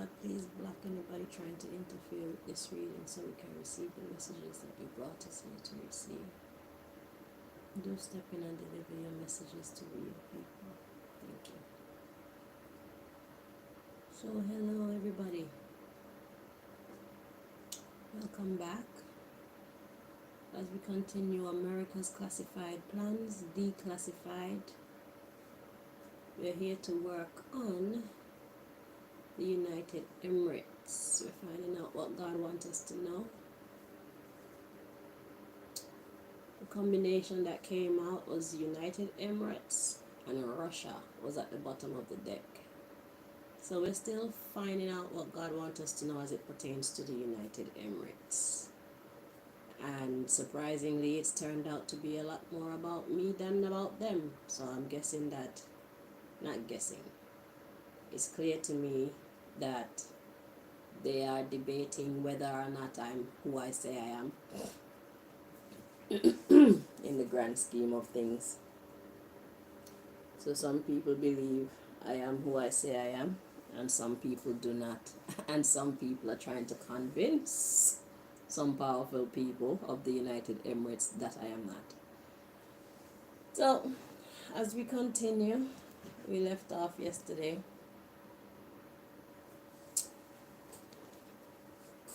God, please block anybody trying to interfere with this reading so we can receive the messages that you brought us here to receive. Do step in and deliver your messages to real people. Thank you. So, hello everybody. Welcome back. As we continue America's classified plans, declassified, we're here to work on the United Emirates. We're finding out what God wants us to know. The combination that came out was United Emirates and Russia was at the bottom of the deck. So we're still finding out what God wants us to know as it pertains to the United Emirates. And surprisingly, it's turned out to be a lot more about me than about them. So I'm guessing that, not guessing, it's clear to me that they are debating whether or not I'm who I say I am in the grand scheme of things. So some people believe I am who I say I am, and some people do not. And some people are trying to convince some powerful people of the United Emirates that I am not. So, as we continue, we left off yesterday.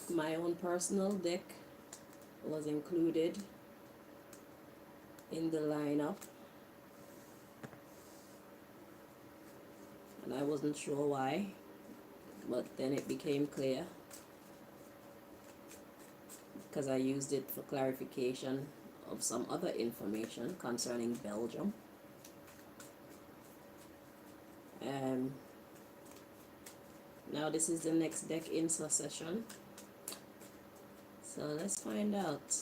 My own personal deck was included in the lineup, and I wasn't sure why, but then it became clear because I used it for clarification of some other information concerning Belgium. Now this is the next deck in succession. So let's find out.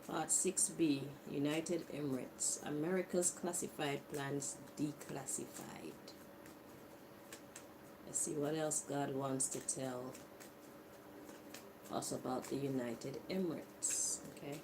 Part 6B, United Emirates, America's classified plans declassified. Let's see what else God wants to tell us about the United Emirates. Okay.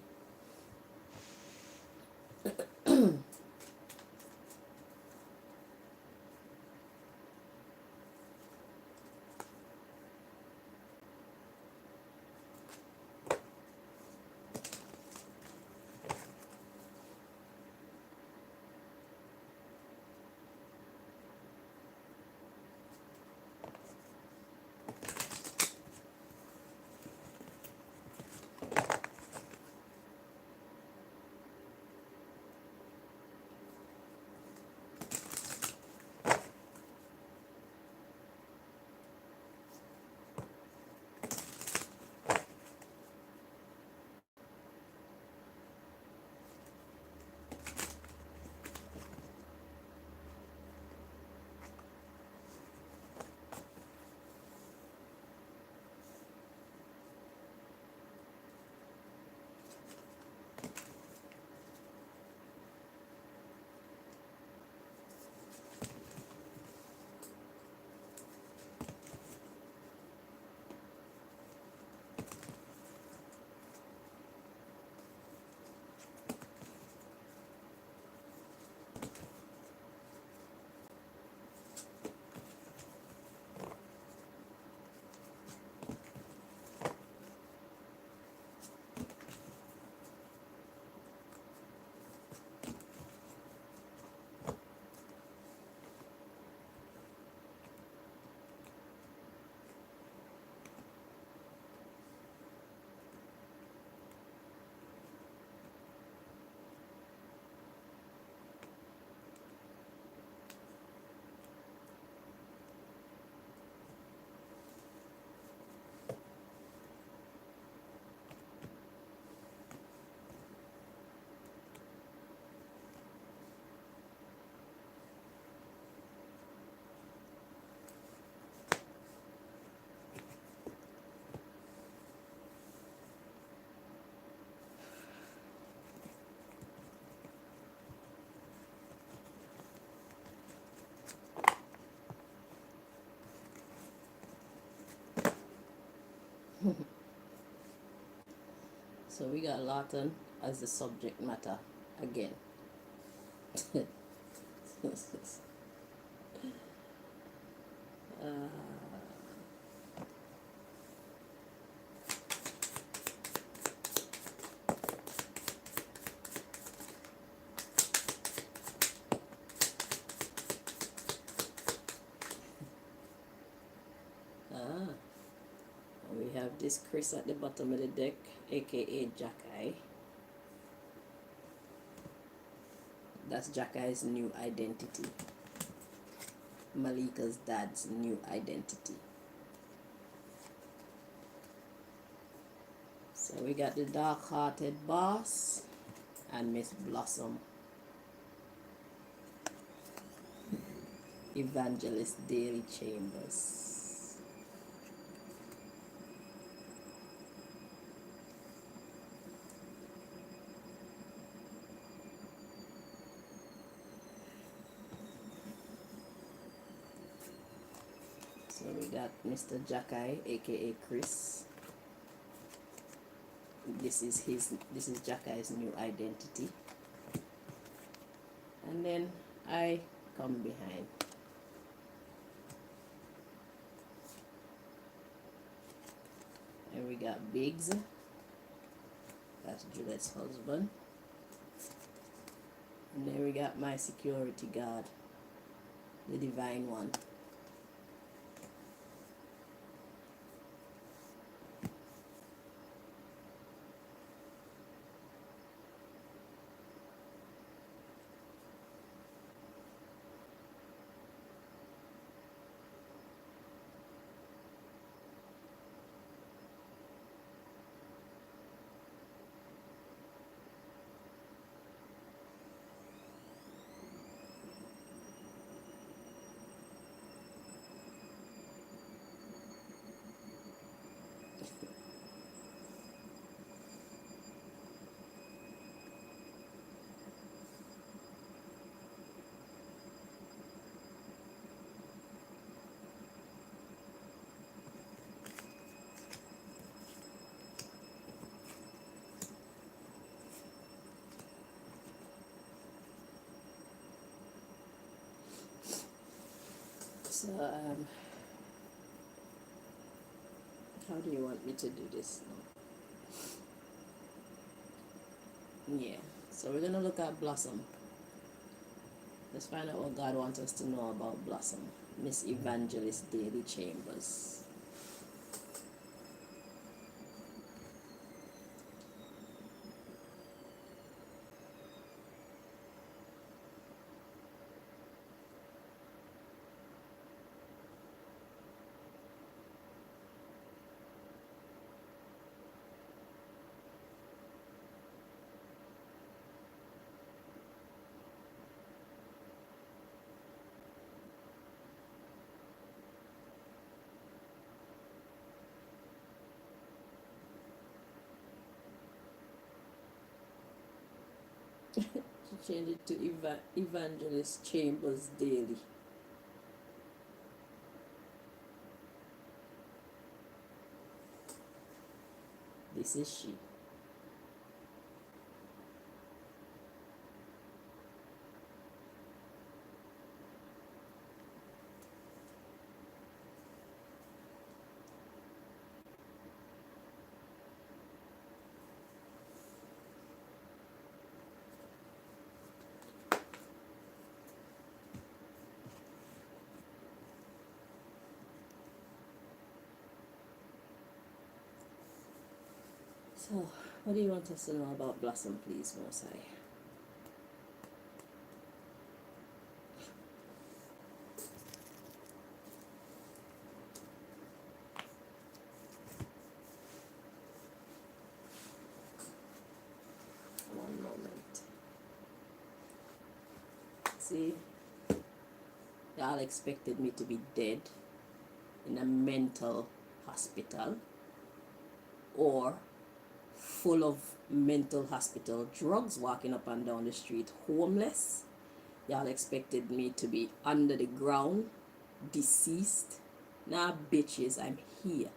So we got Lawton as the subject matter again. got this Chris at the bottom of the deck, aka Jackeye. That's Jackeye's new identity. Malika's dad's new identity. So we got the dark-hearted boss and Miss Blossom. Evangelist Daily Chambers. So we got Mr. Jackeye, aka Chris. This is Jackeye's new identity. And then I come behind. And we got Biggs. That's Juliet's husband. And then we got my security guard, the Divine One. So, how do you want me to do this now? Yeah, so we're gonna look at Blossom. Let's find out what God wants us to know about Blossom. Miss Evangelist Daily Chambers. She changed it to Evangelist Chambers Daily. This is she. So, what do you want us to know about Blossom, please, Mosai? One moment. See, y'all expected me to be dead in a mental hospital or full of mental hospital drugs, walking up and down the street homeless. Y'all expected me to be under the ground, deceased. Nah, bitches, I'm here.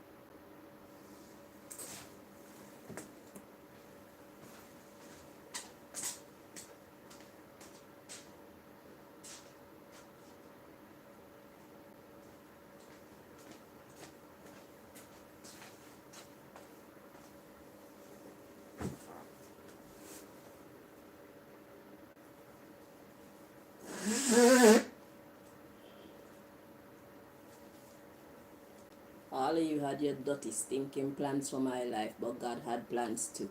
all of you had your dirty, stinking plans for my life, but God had plans too.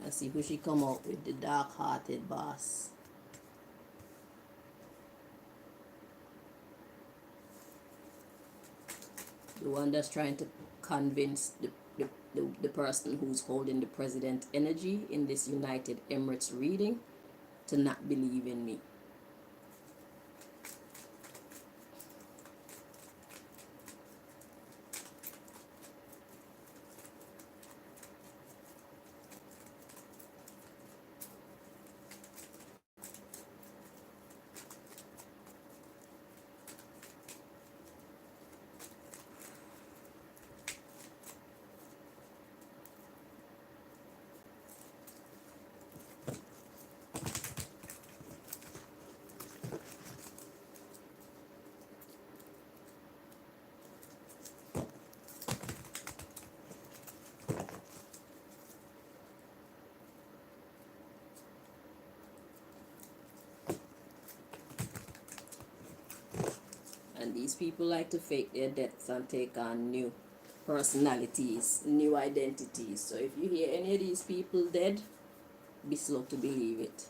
Let's see who she come out with, the dark-hearted boss. The one that's trying to convince the person who's holding the president energy in this United Emirates reading to not believe in me. And these people like to fake their deaths and take on new personalities, new identities. So if you hear any of these people dead, be slow to believe it.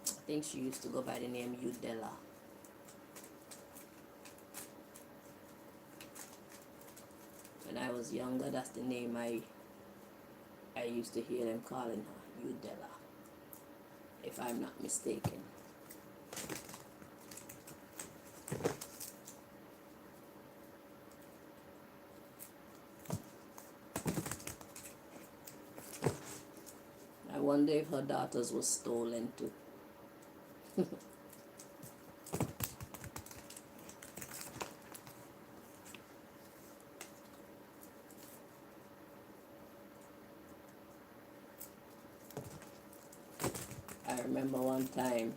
I think she used to go by the name Udella. When I was younger, that's the name I used to hear them calling her, Udella, if I'm not mistaken. I wonder if her daughters were stolen too. I remember one time,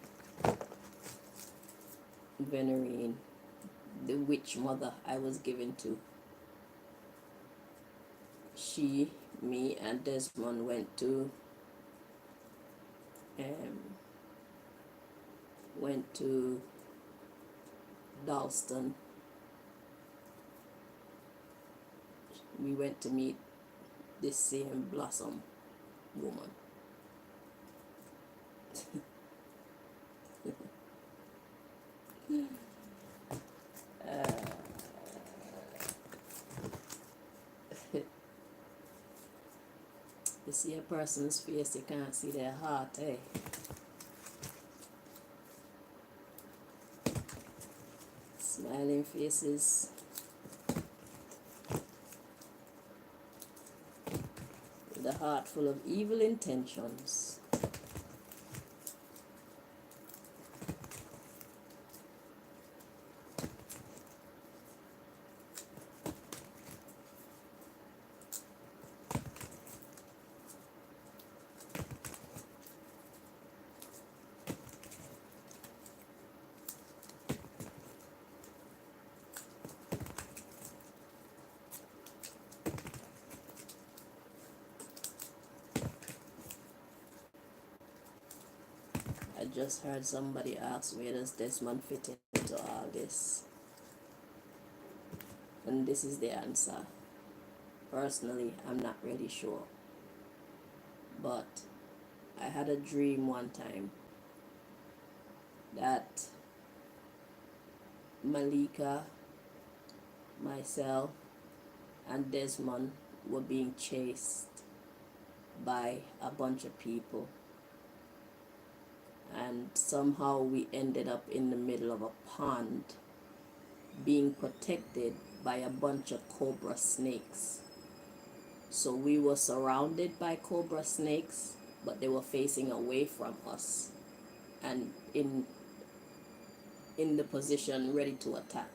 Venerine, the witch mother I was given to, she, me, and Desmond went to Dalston. We went to meet this same Blossom woman. You see a person's face, you can't see their heart, eh? Smiling faces with a heart full of evil intentions. just heard somebody ask where does Desmond fit into all this? And this is the answer. Personally, I'm not really sure. But I had a dream one time that Malika, myself, and Desmond were being chased by a bunch of people. And somehow we ended up in the middle of a pond being protected by a bunch of cobra snakes. So we were surrounded by cobra snakes, but they were facing away from us and in the position ready to attack.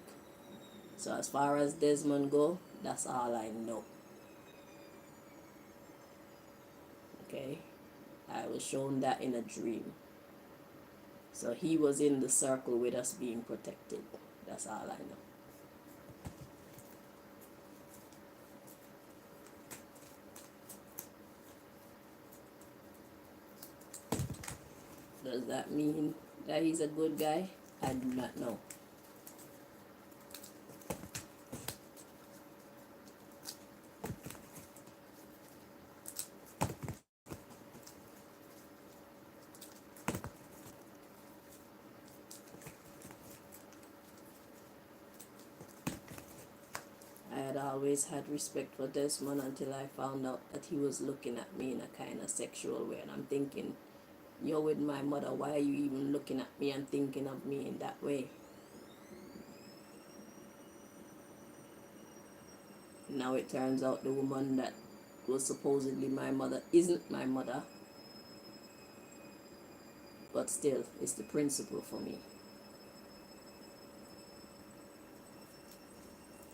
So as far as Desmond go, that's all I know. Okay, I was shown that in a dream. So he was in the circle with us being protected. That's all I know. Does that mean that he's a good guy? I do not know. I had always had respect for Desmond until I found out that he was looking at me in a kind of sexual way. And I'm thinking, you're with my mother, why are you even looking at me and thinking of me in that way? Now it turns out the woman that was supposedly my mother isn't my mother. But still, it's the principle for me.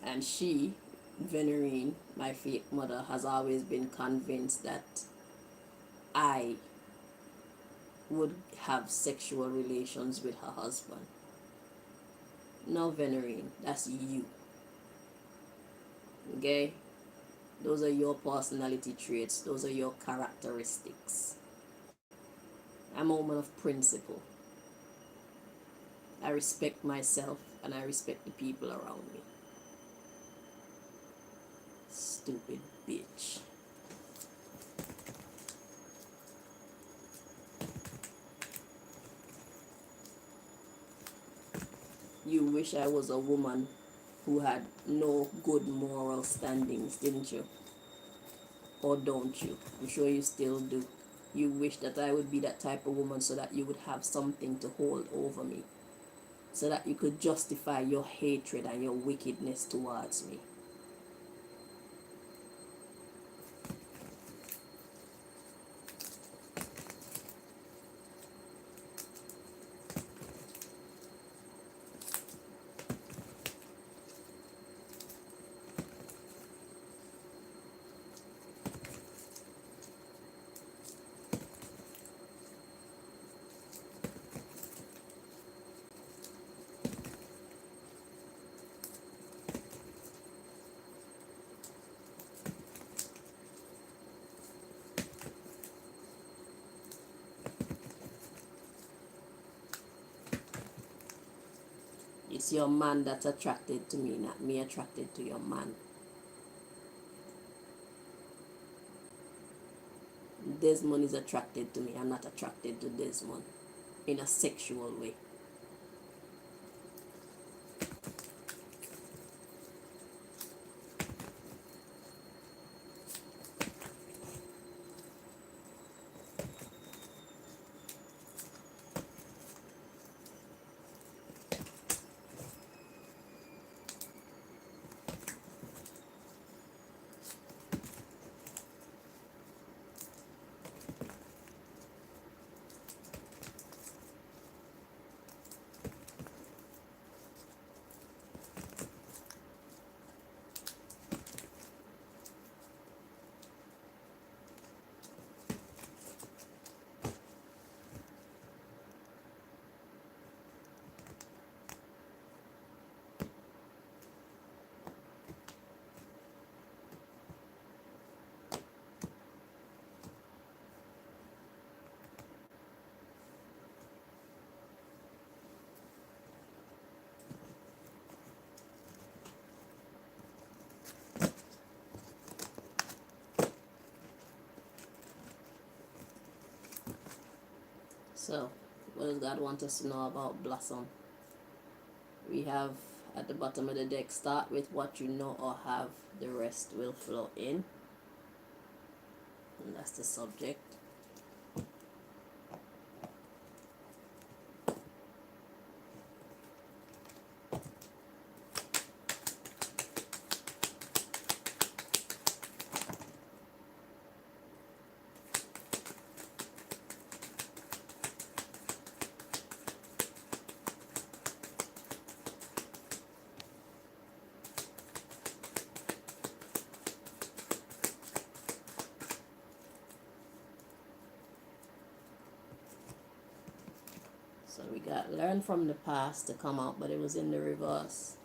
And she, Venerine, my fake mother, has always been convinced that I would have sexual relations with her husband. No, Venerine, that's you. Okay? Those are your personality traits. Those are your characteristics. I'm a woman of principle. I respect myself and I respect the people around me. Stupid bitch. You wish I was a woman who had no good moral standings, didn't you? Or don't you? I'm sure you still do. You wish that I would be that type of woman so that you would have something to hold over me. So that you could justify your hatred and your wickedness towards me. It's your man that's attracted to me, not me attracted to your man. Desmond is attracted to me. I'm not attracted to Desmond in a sexual way. So, what does God want us to know about Blossom? We have at the bottom of the deck, start with what you know or have, the rest will flow in. And that's the subject. So we got learn from the past to come out, but it was in the reverse.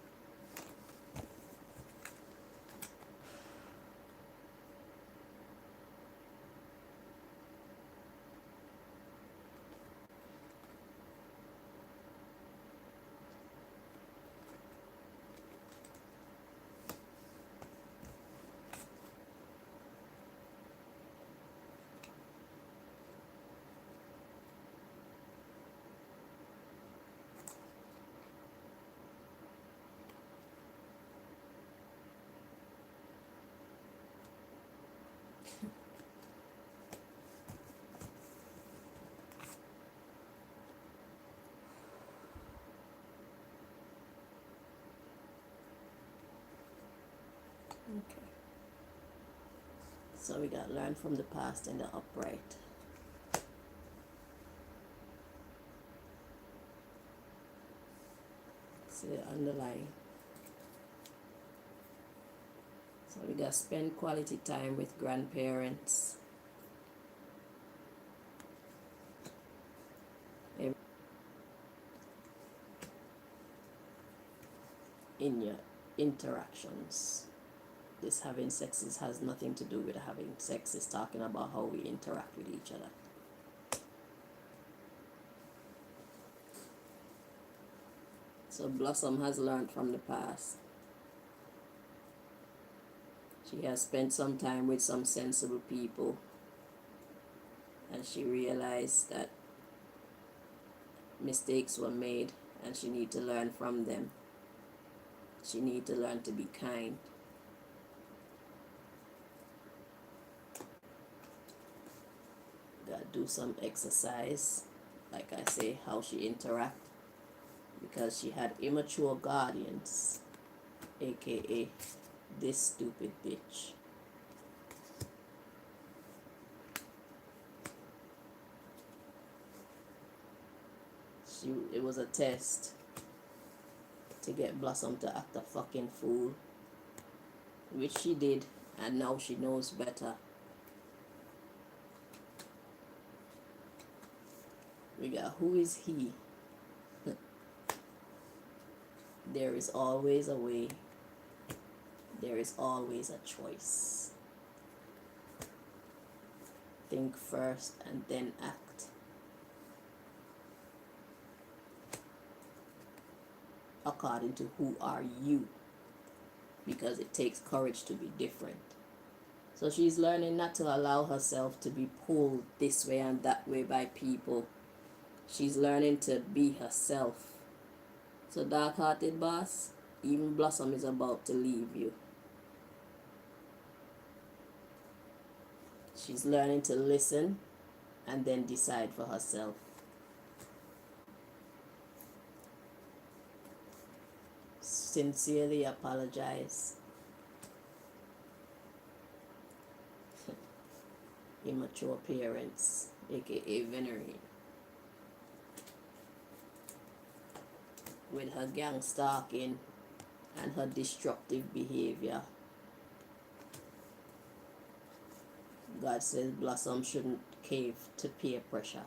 Okay. So we got learn from the past in the upright. See the underlying. So we got spend quality time with grandparents. In your interactions. This having sex has nothing to do with having sex. It's talking about how we interact with each other. So Blossom has learned from the past. She has spent some time with some sensible people, and she realized that mistakes were made and she need to learn from them. She need to learn to be kind. Gotta do some exercise, like I say, how she interact, because she had immature guardians, aka this stupid bitch. It was a test to get Blossom to act a fucking fool, which she did, and now she knows better. We got who is he? There is always a way. There is always a choice. Think first and then act. According to who are you, because it takes courage to be different. So she's learning not to allow herself to be pulled this way and that way by people. She's learning to be herself. So dark-hearted boss, even Blossom is about to leave you. She's learning to listen and then decide for herself. Sincerely apologize. Immature parents, aka Venerine, with her gang stalking and her destructive behavior. God says Blossom shouldn't cave to peer pressure.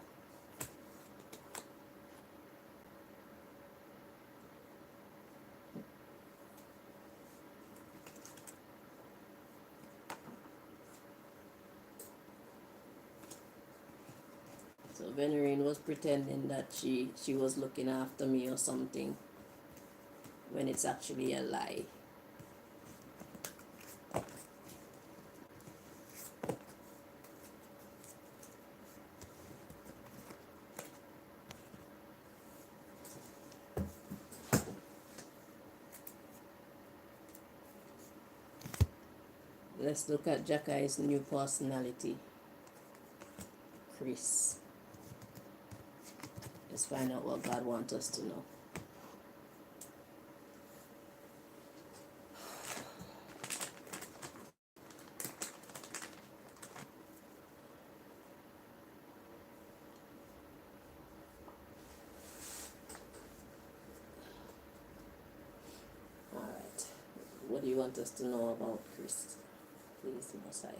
So Venerine was pretending that she was looking after me or something, when it's actually a lie. let's look at Jakai's new personality, Chris. Let's find out what God wants us to know. Alright. What do you want us to know about Chris? Please, Messiah.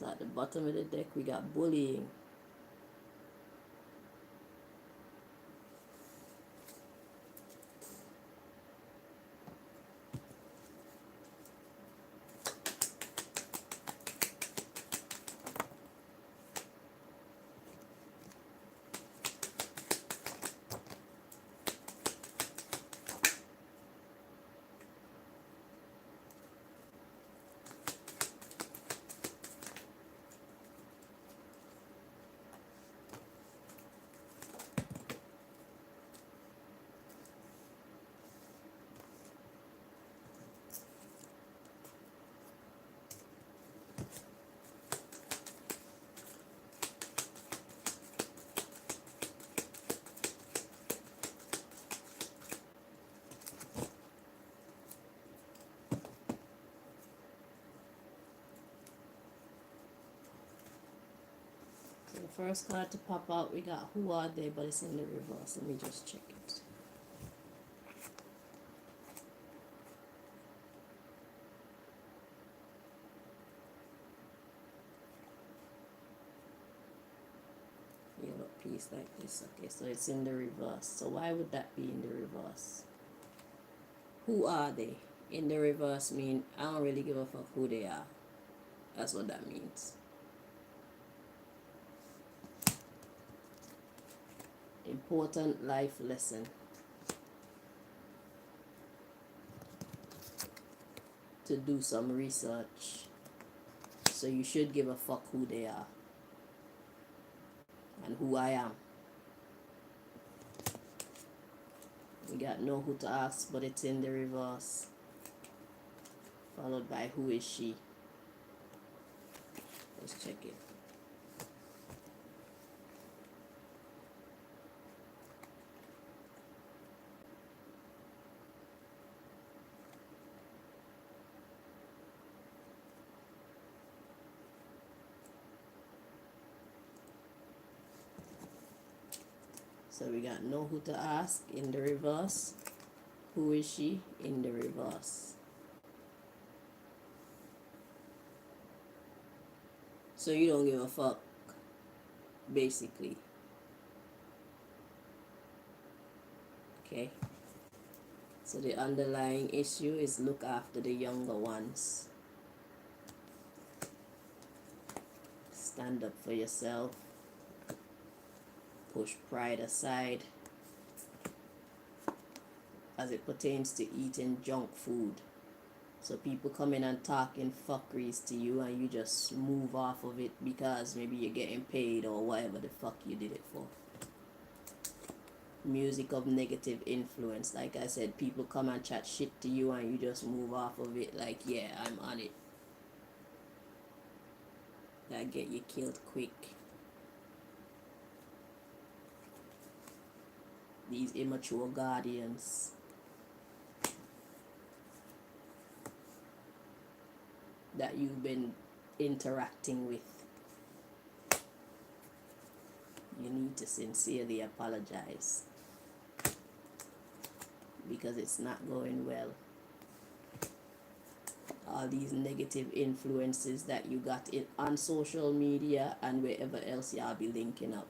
So at the bottom of the deck, we got bullying. first card to pop out, we got who are they, but it's in the reverse. Let me just check it. Yellow piece like this. Okay, so it's in the reverse. So why would that be in the reverse? Who are they? In the reverse mean I don't really give a fuck who they are. That's what that means. Important life lesson. To do some research. So you should give a fuck who they are. And who I am. We got know who to ask, but it's in the reverse. Followed by who is she. Let's check it. So we got know who to ask in the reverse. Who is she in the reverse. So you don't give a fuck, basically. Okay. So the underlying issue is look after the younger ones. Stand up for yourself. Push pride aside. As it pertains to eating junk food. So people come in and talking fuckeries to you and you just move off of it because maybe you're getting paid or whatever the fuck you did it for. Music of negative influence. Like I said, people come and chat shit to you and you just move off of it like, yeah, I'm on it. That get you killed quick. These immature guardians. That you've been interacting with. You need to sincerely apologize. Because it's not going well. All these negative influences that you got in on social media and wherever else y'all be linking up.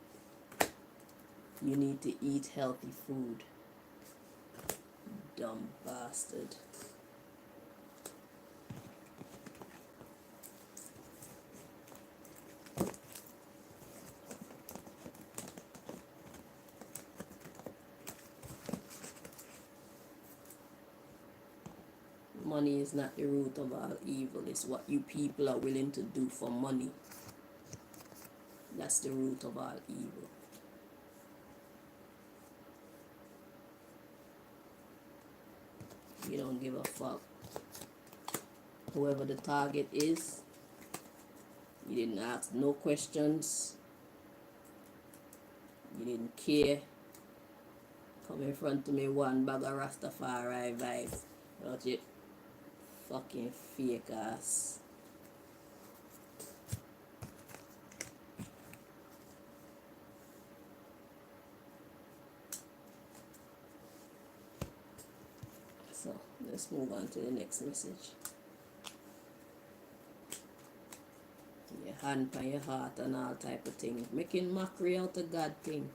You need to eat healthy food. Dumb bastard. Money is not the root of all evil. It's what you people are willing to do for money. That's the root of all evil. You don't give a fuck. Whoever the target is, you didn't ask no questions. You didn't care. Come in front of me one bag of Rastafari vibes. About it. Fucking fake ass. So let's move on to the next message. Your hand by your heart and all type of thing. Making mockery out of God thing.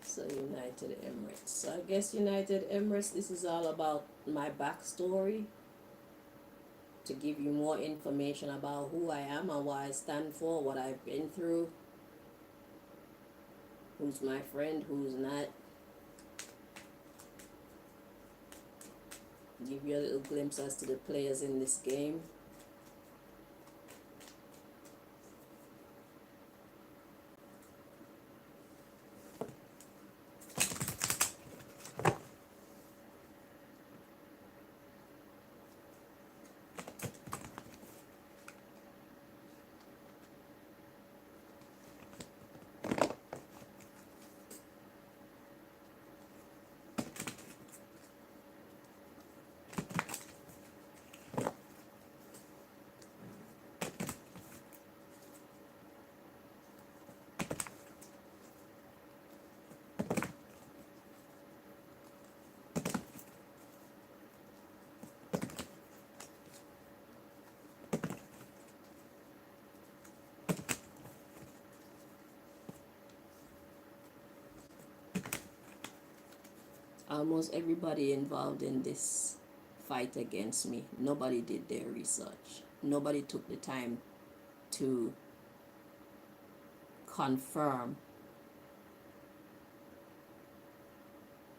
So United Emirates. So I guess United Emirates, this is all about my backstory. To give you more information about who I am and what I stand for, what I've been through. Who's my friend, who's not. Give you a little glimpse as to the players in this game. Almost everybody involved in this fight against me, nobody did their research. Nobody took the time to confirm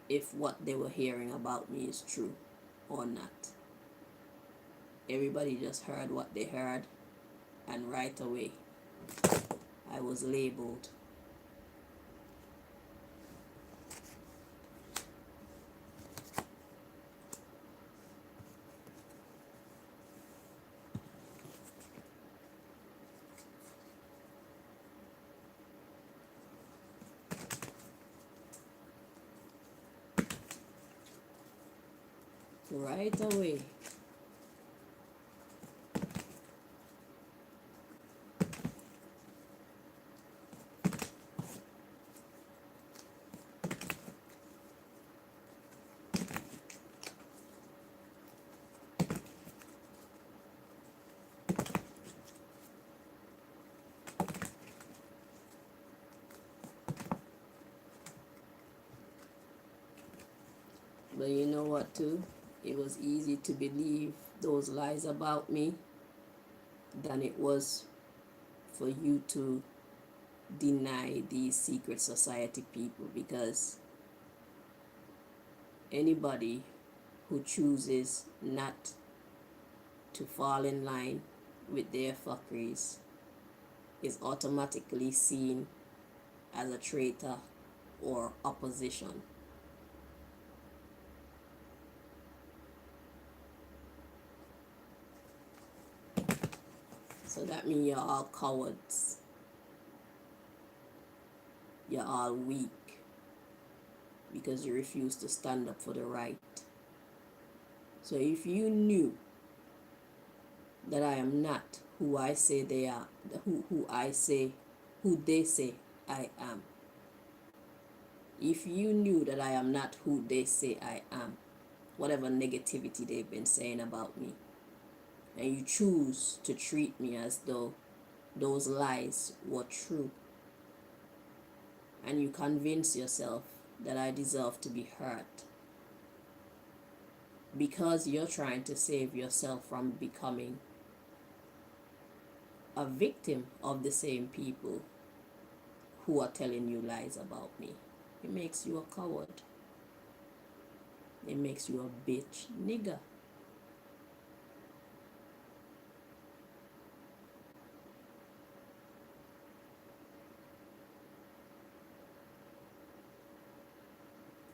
if what they were hearing about me is true or not. Everybody just heard what they heard, and right away I was labeled. Right away. But you know what too? It was easy to believe those lies about me than it was for you to deny these secret society people, because anybody who chooses not to fall in line with their fuckeries is automatically seen as a traitor or opposition. So that means you're all cowards. You're all weak because you refuse to stand up for the right. So if you knew that I am not who I say they are, who they say I am, if you knew that I am not who they say I am, whatever negativity they've been saying about me, and you choose to treat me as though those lies were true, and you convince yourself that I deserve to be hurt because you're trying to save yourself from becoming a victim of the same people who are telling you lies about me. It makes you a coward. It makes you a bitch nigger.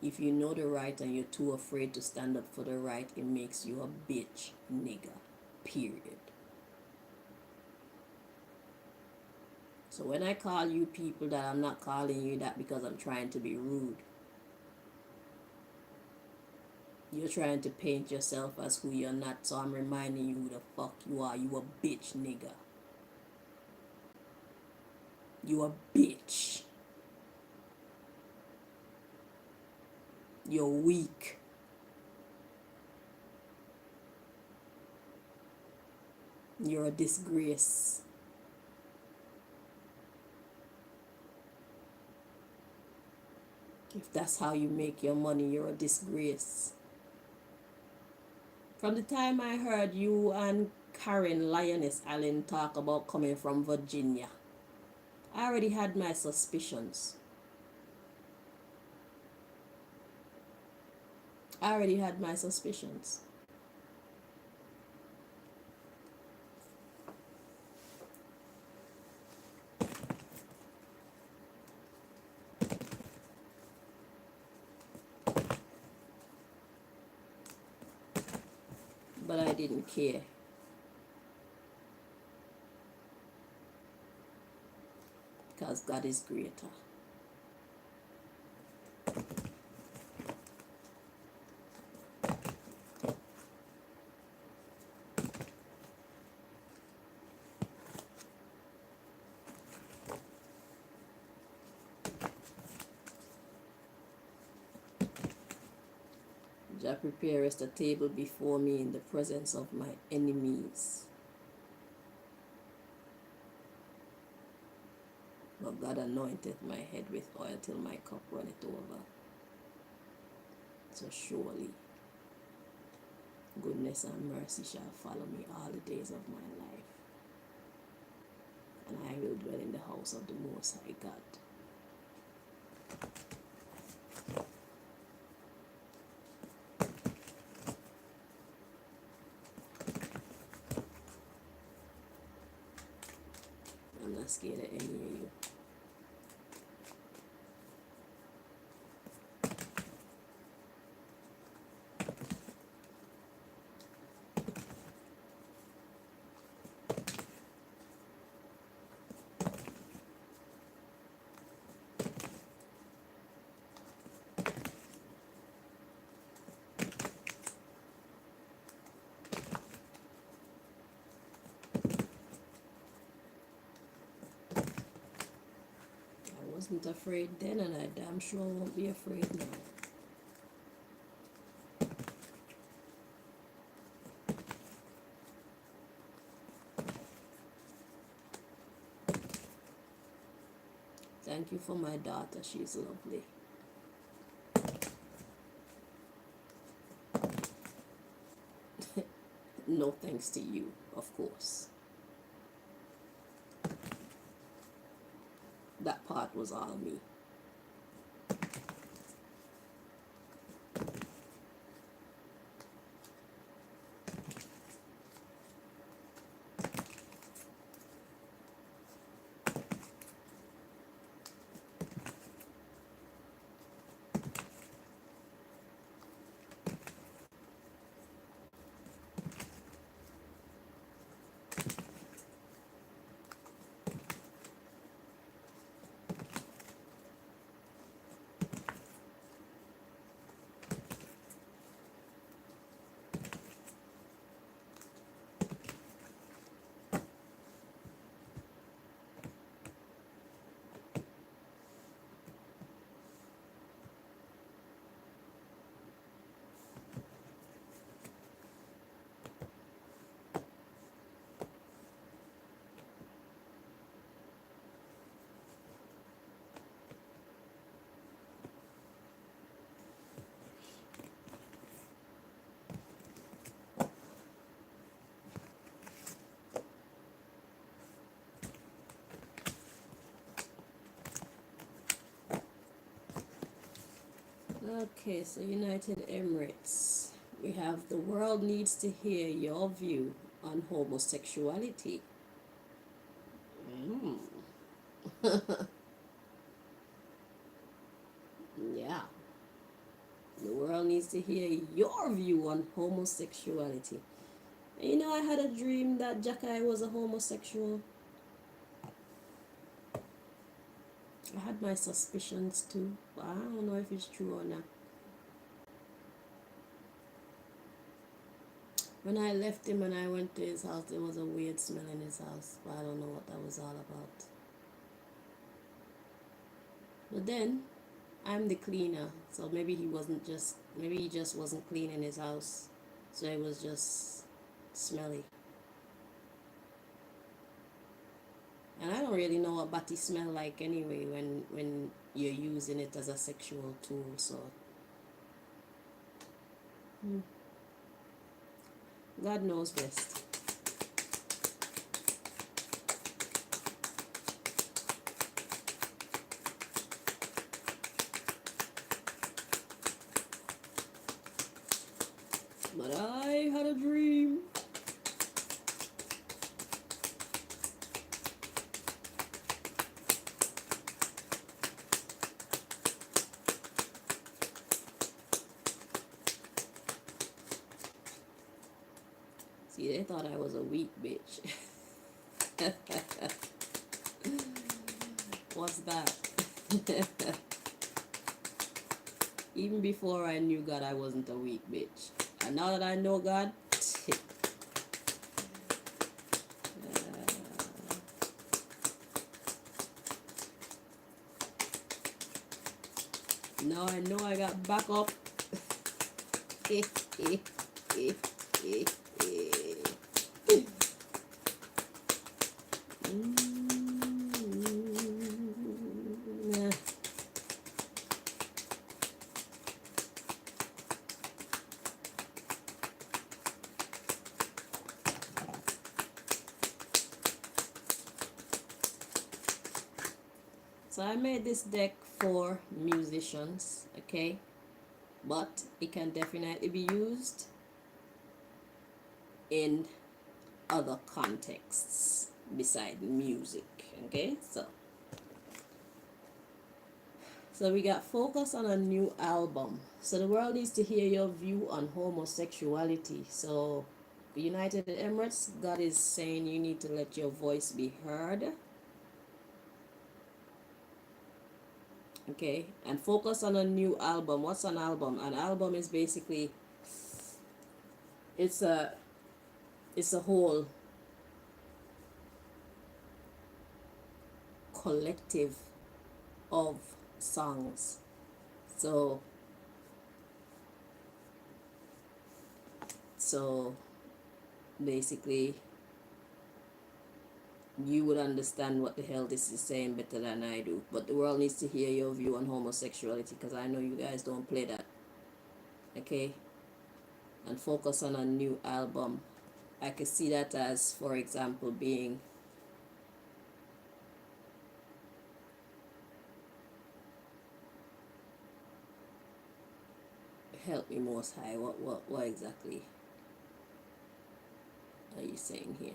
If you know the right and you're too afraid to stand up for the right, it makes you a bitch nigger. Period. So when I call you people that, I'm not calling you that because I'm trying to be rude. You're trying to paint yourself as who you're not, so I'm reminding you who the fuck you are. You a bitch nigger. You a bitch. You're weak. You're a disgrace. If that's how you make your money, you're a disgrace. From the time I heard you and Karen Lioness Allen talk about coming from Virginia, I already had my suspicions. I already had my suspicions. But I didn't care. Because God is greater. Jah preparest a table before me in the presence of my enemies. But God anointeth my head with oil till my cup runneth over. So surely goodness and mercy shall follow me all the days of my life, and I will dwell in the house of the Most High God. I'm not scared of any of you. I wasn't afraid then, and I damn sure won't be afraid now. Thank you for my daughter, she's lovely. No thanks to you, of course. That part was all me. Okay, so United Emirates. We have the world needs to hear your view on homosexuality. Mm. Yeah. The world needs to hear your view on homosexuality. You know, I had a dream that Jackai was a homosexual. I had my suspicions too, but I don't know if it's true or not. When I left him and I went to his house, there was a weird smell in his house, but I don't know what that was all about. But then, I'm the cleaner, so maybe he just wasn't cleaning his house, so it was just smelly. And I don't really know what body smell like anyway when you're using it as a sexual tool, so God knows best. But I had a dream. See, they thought I was a weak bitch. What's that? Even before I knew God, I wasn't a weak bitch. And now that I know God, now I know I got back up. So I made this deck for musicians, okay? But it can definitely be used in other contexts beside music, okay? So we got focus on a new album. So the world needs to hear your view on homosexuality. So the United Emirates, God is saying you need to let your voice be heard. Okay, and focus on a new album. What's an album? An album is basically it's a it's a whole collective of songs. So so basically you would understand what the hell this is saying better than I do. But the world needs to hear your view on homosexuality because I know you guys don't play that. Okay? And focus on a new album. I could see that as, for example, being help me most high. What exactly are you saying here?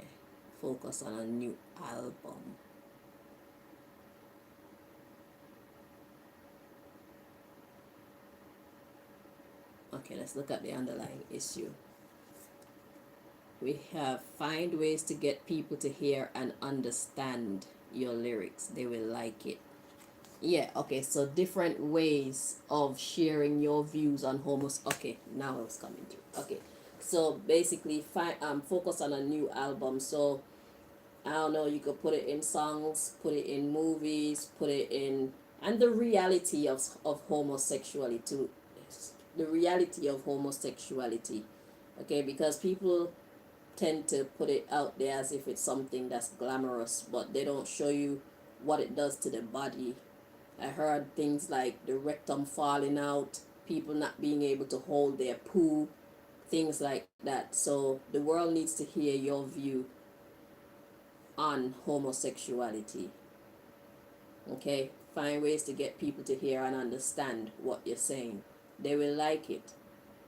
Focus on a new album. Okay, let's look at the underlying issue. We have find ways to get people to hear and understand your lyrics. They will like it. Yeah, okay, so different ways of sharing your views on okay, now it's coming through. Okay. So basically focus on a new album. So I don't know, you could put it in songs, put it in movies, put it in and the reality of homosexuality too. The reality of homosexuality. Okay, because people tend to put it out there as if it's something that's glamorous, but they don't show you what it does to the body. I heard things like the rectum falling out, people not being able to hold their poo, things like that. So the world needs to hear your view on homosexuality. Okay? Find ways to get people to hear and understand what you're saying. They will like it.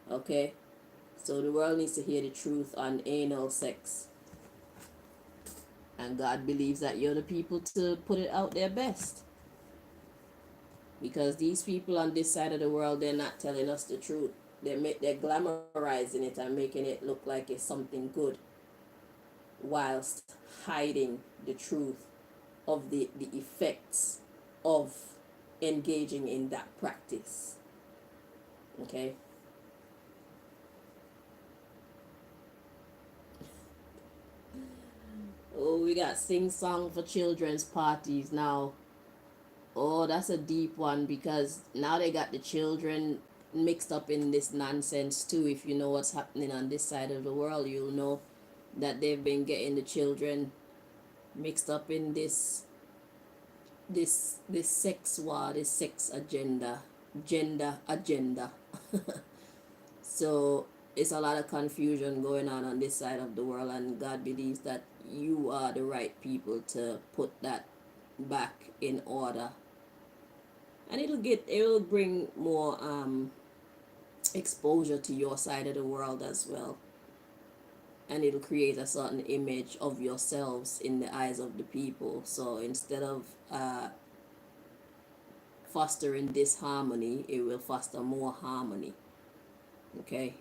Okay? So the world needs to hear the truth on anal sex. And God believes that you're the people to put it out there best. Because these people on this side of the world, they're not telling us the truth. They're glamorizing it and making it look like it's something good, whilst hiding the truth of the effects of engaging in that practice. Okay? Oh, we got sing song for children's parties now. Oh, that's a deep one because now they got the children mixed up in this nonsense too. If you know what's happening on this side of the world, you'll know that they've been getting the children mixed up in this sex war, this sex agenda, gender agenda. So it's a lot of confusion going on this side of the world, and God believes that you are the right people to put that back in order, and it'll bring more exposure to your side of the world as well, and it'll create a certain image of yourselves in the eyes of the people. So instead of fostering disharmony, it will foster more harmony. Okay.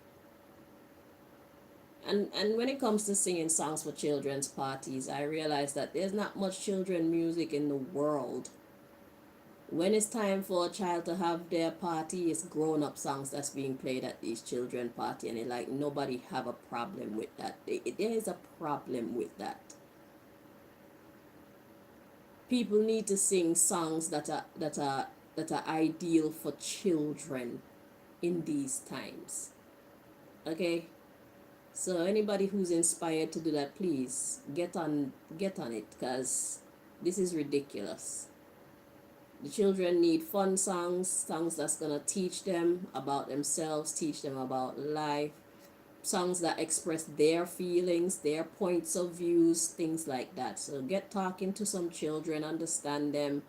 And when it comes to singing songs for children's parties, I realize that there's not much children music in the world. When it's time for a child to have their party, it's grown-up songs that's being played at these children party, and it like nobody have a problem with that. There is a problem with that. People need to sing songs that are ideal for children in these times. Okay? So anybody who's inspired to do that, please get on it, because this is ridiculous. The children need fun songs that's gonna teach them about themselves, teach them about life, songs that express their feelings, their points of views, things like that. So get talking to some children, understand them,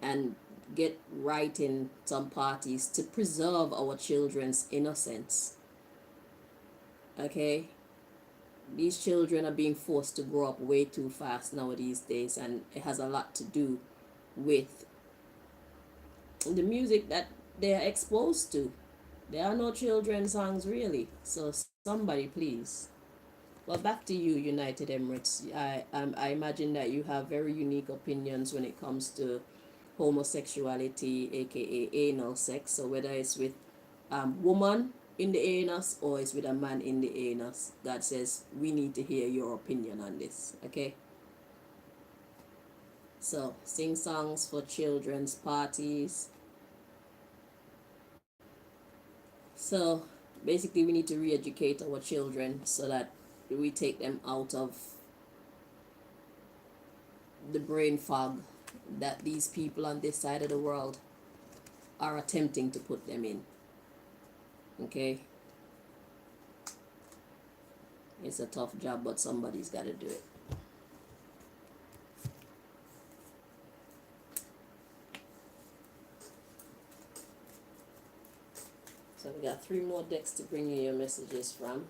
and get right in some parties to preserve our children's innocence. Okay? These children are being forced to grow up way too fast now these days, and it has a lot to do with the music that they are exposed to. There are no children's songs really. So somebody please. Well, back to you, United Emirates. I imagine that you have very unique opinions when it comes to homosexuality, aka anal sex. So whether it's with woman in the anus or it's with a man in the anus, God says we need to hear your opinion on this. Okay. So sing songs for children's parties. So basically, we need to re-educate our children so that we take them out of the brain fog that these people on this side of the world are attempting to put them in. Okay? It's a tough job, but somebody's got to do it. So we got 3 more decks to bring you your messages from.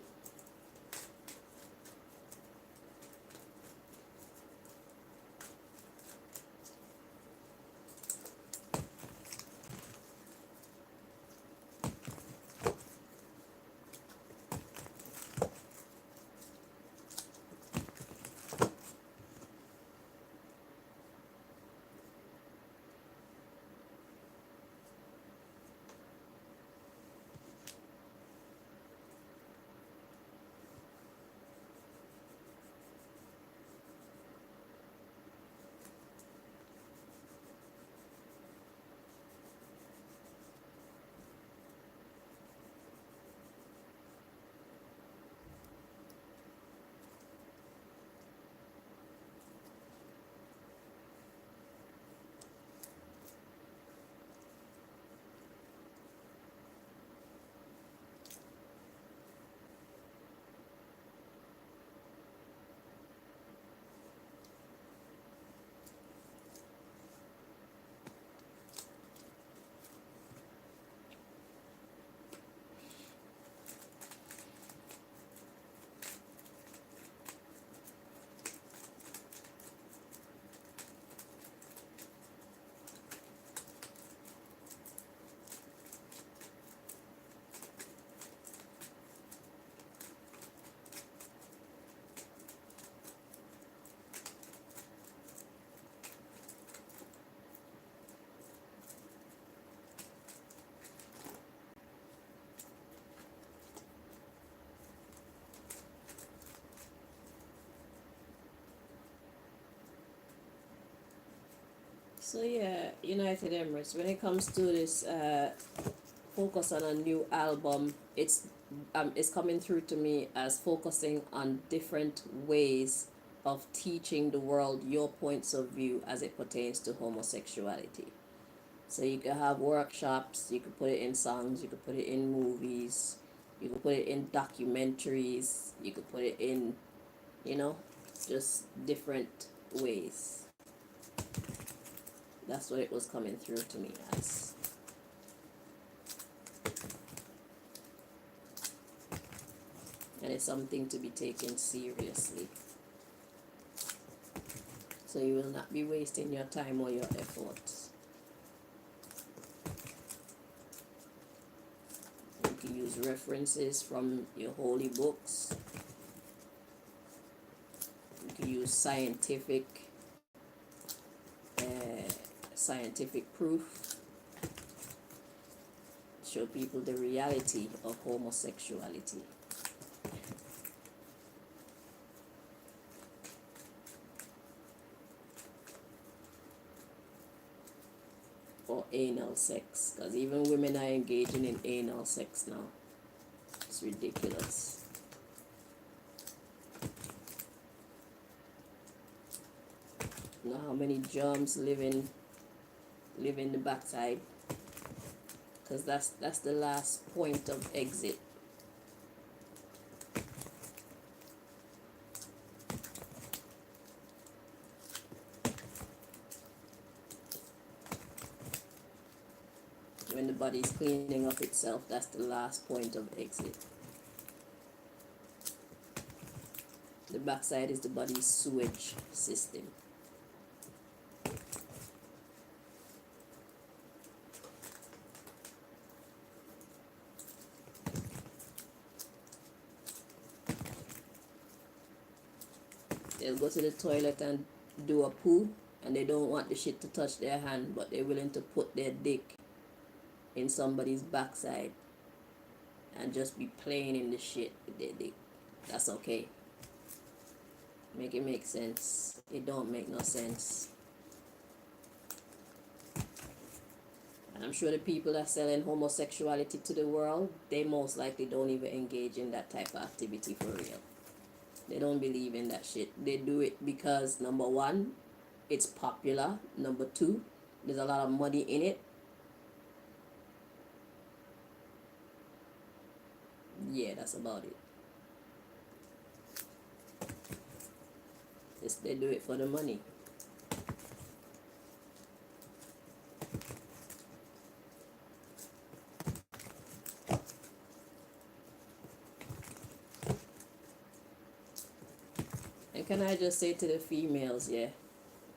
So yeah, United Emirates. When it comes to this focus on a new album, it's coming through to me as focusing on different ways of teaching the world your points of view as it pertains to homosexuality. So you could have workshops, you could put it in songs, you could put it in movies, you could put it in documentaries, you could put it in, you know, just different ways. That's what it was coming through to me as. And it's something to be taken seriously. So you will not be wasting your time or your efforts. You can use references from your holy books. You can use scientific proof. Show people the reality of homosexuality. Or anal sex, because even women are engaging in anal sex now. It's ridiculous. Now how many germs live in the backside, because that's the last point of exit. body's cleaning up itself. That's the last point of exit. The backside is the body's sewage system. They'll go to the toilet and do a poo, and they don't want the shit to touch their hand, but they're willing to put their dick in somebody's backside and just be playing in the shit with their dick. That's okay. Make it make sense. It don't make no sense. And I'm sure the people that selling homosexuality to the world, they most likely don't even engage in that type of activity for real. They don't believe in that shit. They do it because, number one, it's popular. Number two, there's a lot of money in it. Yeah, that's about it. They do it for the money. And can I just say to the females, yeah,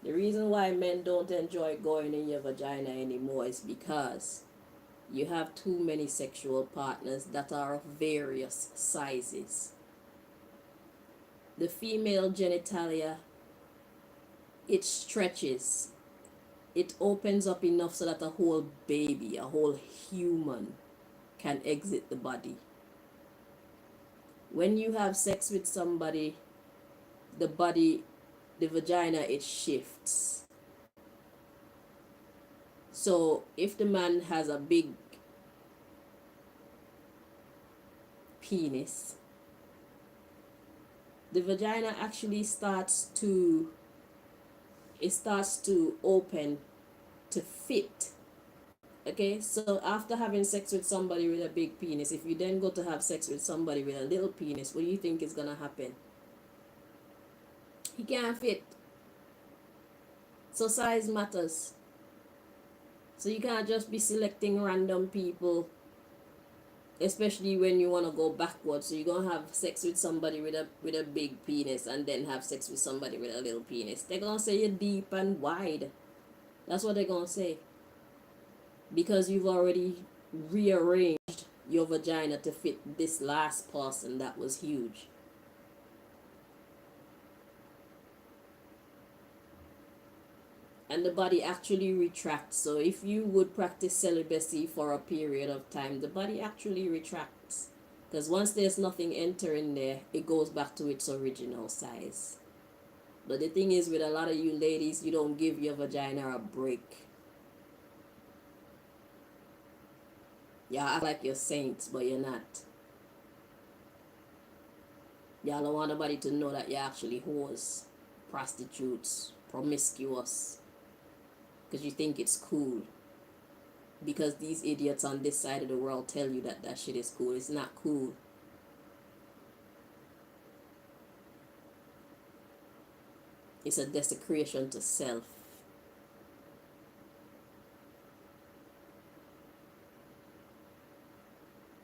the reason why men don't enjoy going in your vagina anymore is because you have too many sexual partners that are of various sizes. The female genitalia, it stretches. It opens up enough so that a whole baby, a whole human can exit the body. When you have sex with somebody, the body, the vagina, it shifts. So if the man has a big penis, the vagina actually starts to open to fit. Okay, so after having sex with somebody with a big penis, if you then go to have sex with somebody with a little penis, what do you think is gonna happen? He can't fit. So size matters. So you can't just be selecting random people, especially when you want to go backwards. So you're gonna have sex with somebody with a big penis and then have sex with somebody with a little penis. They're gonna say you're deep and wide. That's what they're gonna say. Because you've already rearranged your vagina to fit this last person that was huge. And the body actually retracts. So if you would practice celibacy for a period of time, the body actually retracts. Because once there's nothing entering there, it goes back to its original size. But the thing is, with a lot of you ladies, you don't give your vagina a break. Y'all act like you're saints, but you're not. Y'all don't want nobody to know that you're actually whores, prostitutes, promiscuous. Because you think it's cool. Because these idiots on this side of the world tell you that that shit is cool. It's not cool. It's a desecration to self.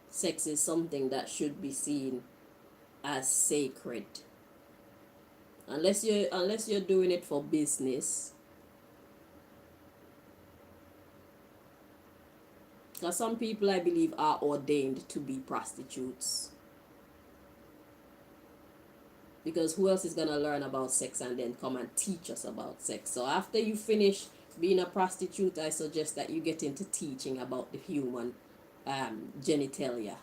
Sex is something that should be seen as sacred. Unless you're doing it for business. Because some people, I believe, are ordained to be prostitutes. Because who else is going to learn about sex and then come and teach us about sex? So after you finish being a prostitute, I suggest that you get into teaching about the human genitalia.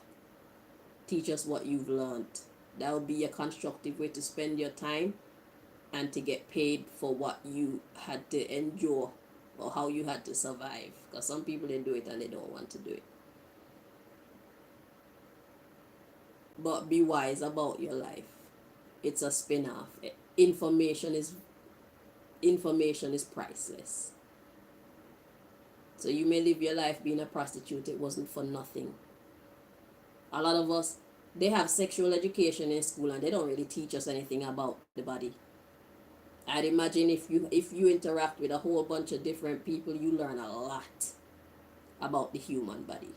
Teach us what you've learned. That will be a constructive way to spend your time and to get paid for what you had to endure or how you had to survive. Because some people, they do it and they don't want to do it. But be wise about your life. It's a spin-off. Information is priceless. So you may live your life being a prostitute. It wasn't for nothing. A lot of us, they have sexual education in school and they don't really teach us anything about the body. I'd imagine if you interact with a whole bunch of different people, you learn a lot. about the human body.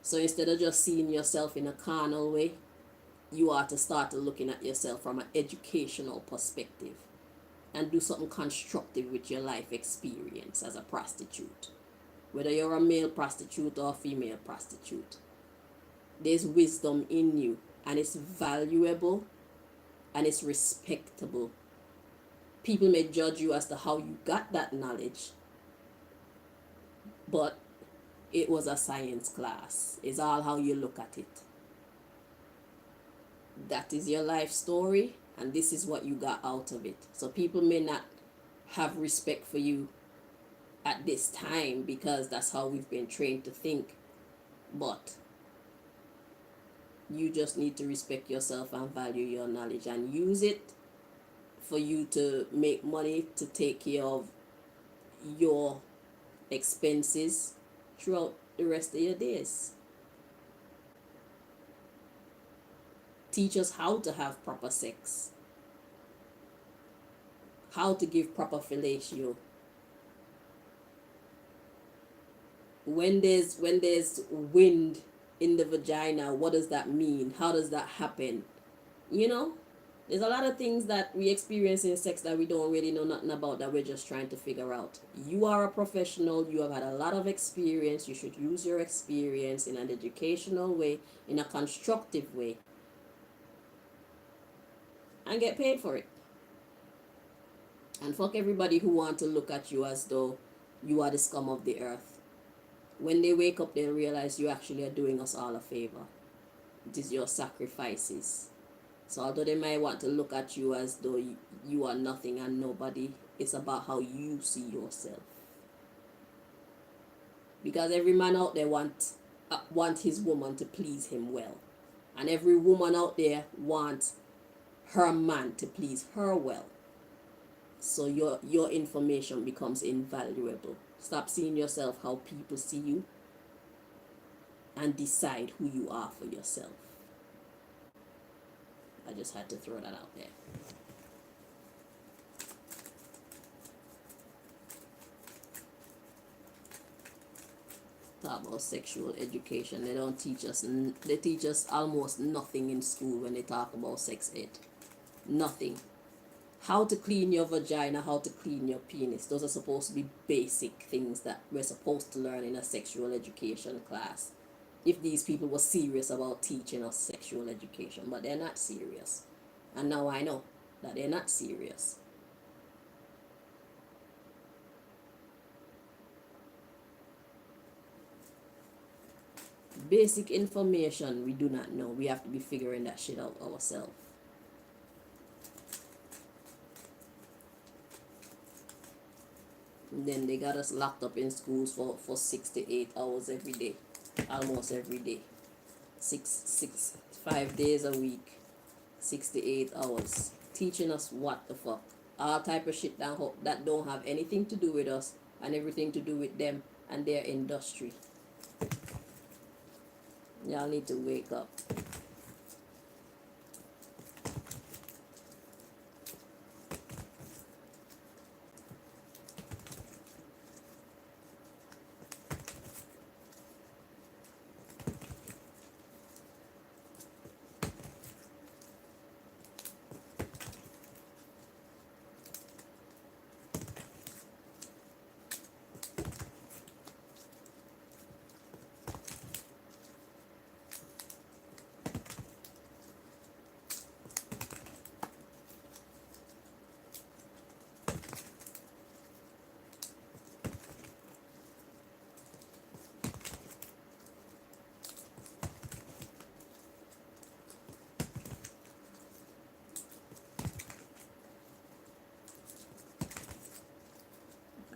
So instead of just seeing yourself in a carnal way, you are to start looking at yourself from an educational perspective and do something constructive with your life experience as a prostitute. Whether you're a male prostitute or a female prostitute, there's wisdom in you, and it's valuable and it's respectable. People may judge you as to how you got that knowledge, but it was a science class. It's all how you look at it. That is your life story, and this is what you got out of it. So people may not have respect for you at this time because that's how we've been trained to think, but you just need to respect yourself and value your knowledge and use it for you to make money to take care of your expenses throughout the rest of your days. Teach us how to have proper sex, how to give proper fellatio. When there's wind in the vagina, what does that mean? How does that happen? You know, there's a lot of things that we experience in sex that we don't really know nothing about, that we're just trying to figure out. You are a professional, you have had a lot of experience, you should use your experience in an educational way, in a constructive way, and get paid for it. And fuck everybody who want to look at you as though you are the scum of the earth. When they wake up, they'll realize you actually are doing us all a favor. It is your sacrifices. So although they might want to look at you as though you are nothing and nobody, it's about how you see yourself. Because every man out there want his woman to please him well. And every woman out there wants her man to please her well. So your information becomes invaluable. Stop seeing yourself how people see you and decide who you are for yourself. I just had to throw that out there. Talk about sexual education. They don't teach us, they teach us almost nothing in school when they talk about sex ed. Nothing. How to clean your vagina, how to clean your penis. Those are supposed to be basic things that we're supposed to learn in a sexual education class. If these people were serious about teaching us sexual education, but they're not serious. And now I know that they're not serious. Basic information we do not know. We have to be figuring that shit out ourselves. And then they got us locked up in schools for 6 to 8 hours every day. Almost every day. 5 days a week. 6 to 8 hours. Teaching us what the fuck. All type of shit that don't have anything to do with us and everything to do with them and their industry. Y'all need to wake up.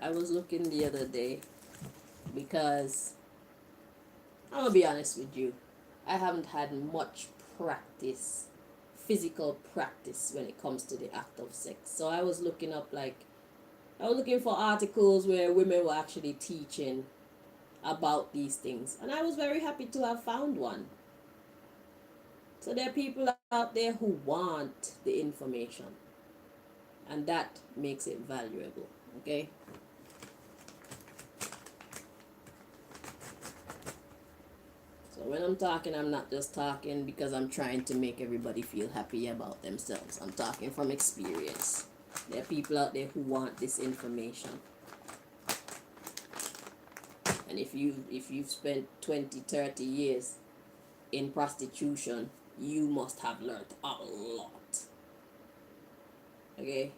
I was looking the other day because I'm gonna be honest with you, I haven't had much practice, physical practice when it comes to the act of sex. So I was looking for articles where women were actually teaching about these things, and I was very happy to have found one. So there are people out there who want the information, and that makes it valuable. Okay. So when I'm talking, I'm not just talking because I'm trying to make everybody feel happy about themselves. I'm talking from experience. There are people out there who want this information. And if you've spent 20, 30 years in prostitution, you must have learned a lot. Okay?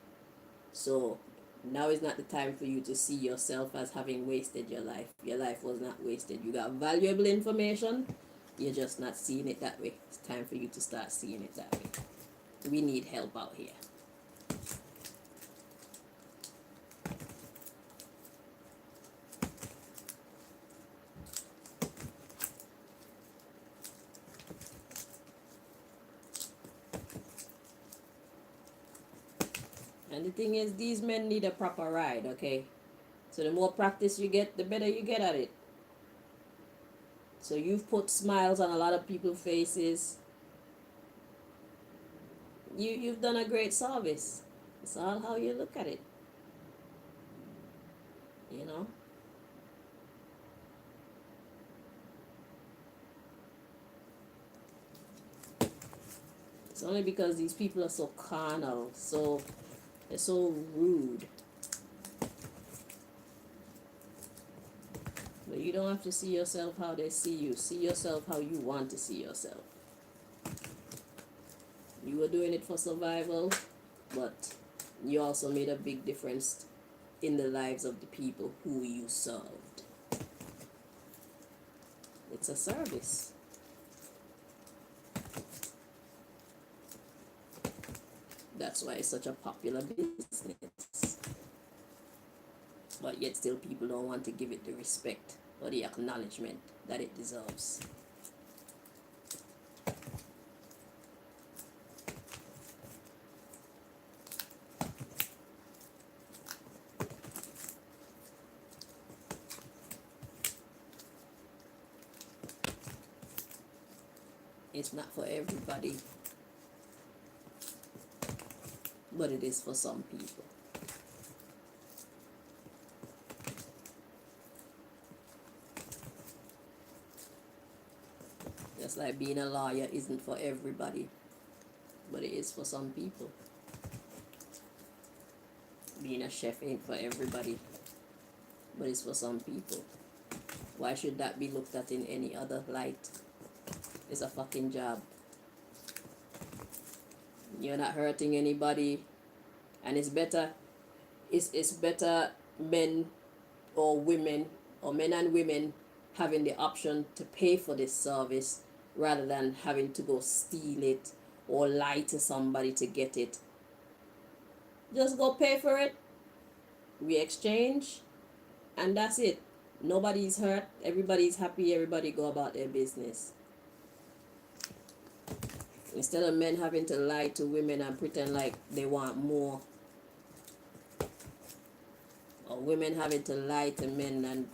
So now is not the time for you to see yourself as having wasted your life. Your life was not wasted. You got valuable information. You're just not seeing it that way. It's time for you to start seeing it that way. We need help out here. And the thing is, these men need a proper ride, okay? So the more practice you get, the better you get at it. So you've put smiles on a lot of people's faces. You've done a great service. It's all how you look at it. You know? It's only because these people are so carnal, they're so rude. But you don't have to see yourself how they see you. See yourself how you want to see yourself. You were doing it for survival, but you also made a big difference in the lives of the people who you served. It's a service. That's why it's such a popular business. But yet still people don't want to give it the respect or the acknowledgement that it deserves. It's not for everybody, but it is for some people. Just like being a lawyer isn't for everybody, but it is for some people. Being a chef ain't for everybody, but it's for some people. Why should that be looked at in any other light? It's a fucking job. You're not hurting anybody, and it's better men or women, or men and women, having the option to pay for this service rather than having to go steal it or lie to somebody to get it. Just go pay for it. We exchange, and that's it. Nobody's hurt. Everybody's happy. Everybody go about their business. Instead of men having to lie to women and pretend like they want more, or women having to lie to men and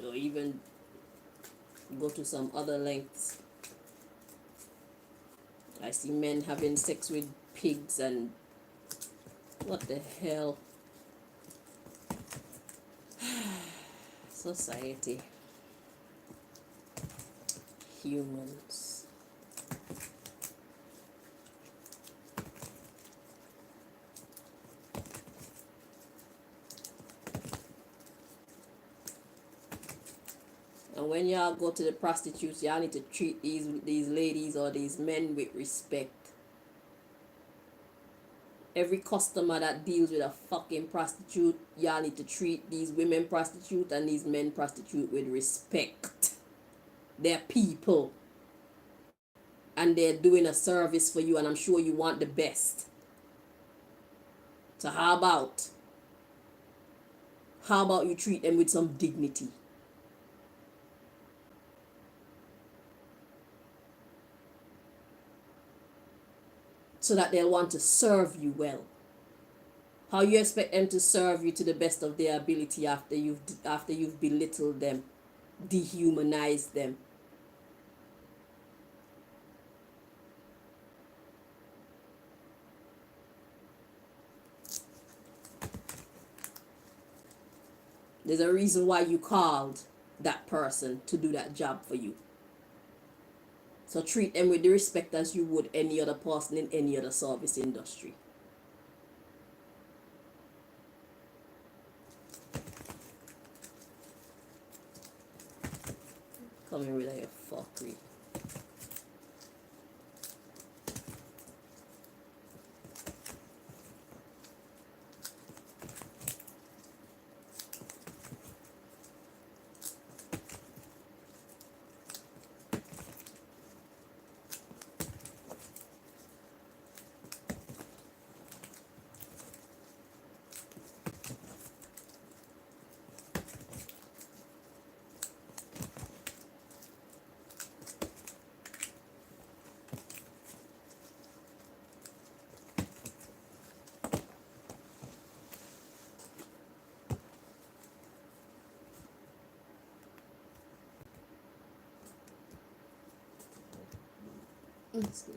or even go to some other lengths. I see men having sex with pigs and what the hell. Society. Humans. And when y'all go to the prostitutes, y'all need to treat these ladies or these men with respect. Every customer that deals with a fucking prostitute, y'all need to treat these women prostitute and these men prostitute with respect. They're people. And they're doing a service for you, and I'm sure you want the best. So how about you treat them with some dignity? So that they'll want to serve you well. How you expect them to serve you to the best of their ability after you've belittled them, dehumanized them? There's a reason why you called that person to do that job for you. So treat them with the respect as you would any other person in any other service industry. Coming with a fuckery. Let's see.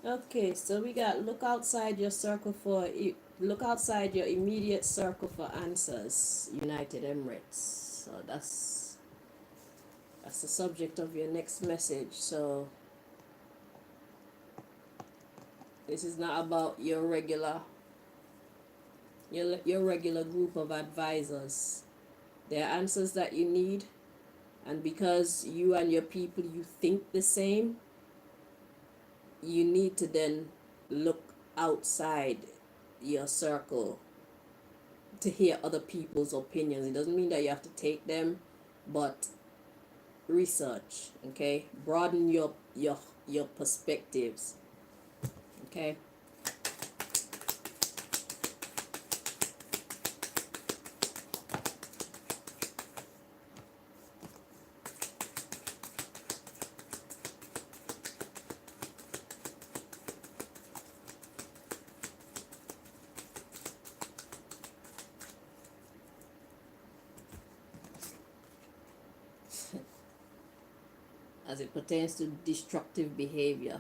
Okay, so we got look outside your circle for look outside your immediate circle for answers. United Emirates. So that's the subject of your next message. So this is not about your regular group of advisors. There are answers that you need, and because you and your people you think the same, you need to then look outside your circle to hear other people's opinions. It doesn't mean that you have to take them, but research, okay? Broaden your perspectives, okay? As it pertains to destructive behavior.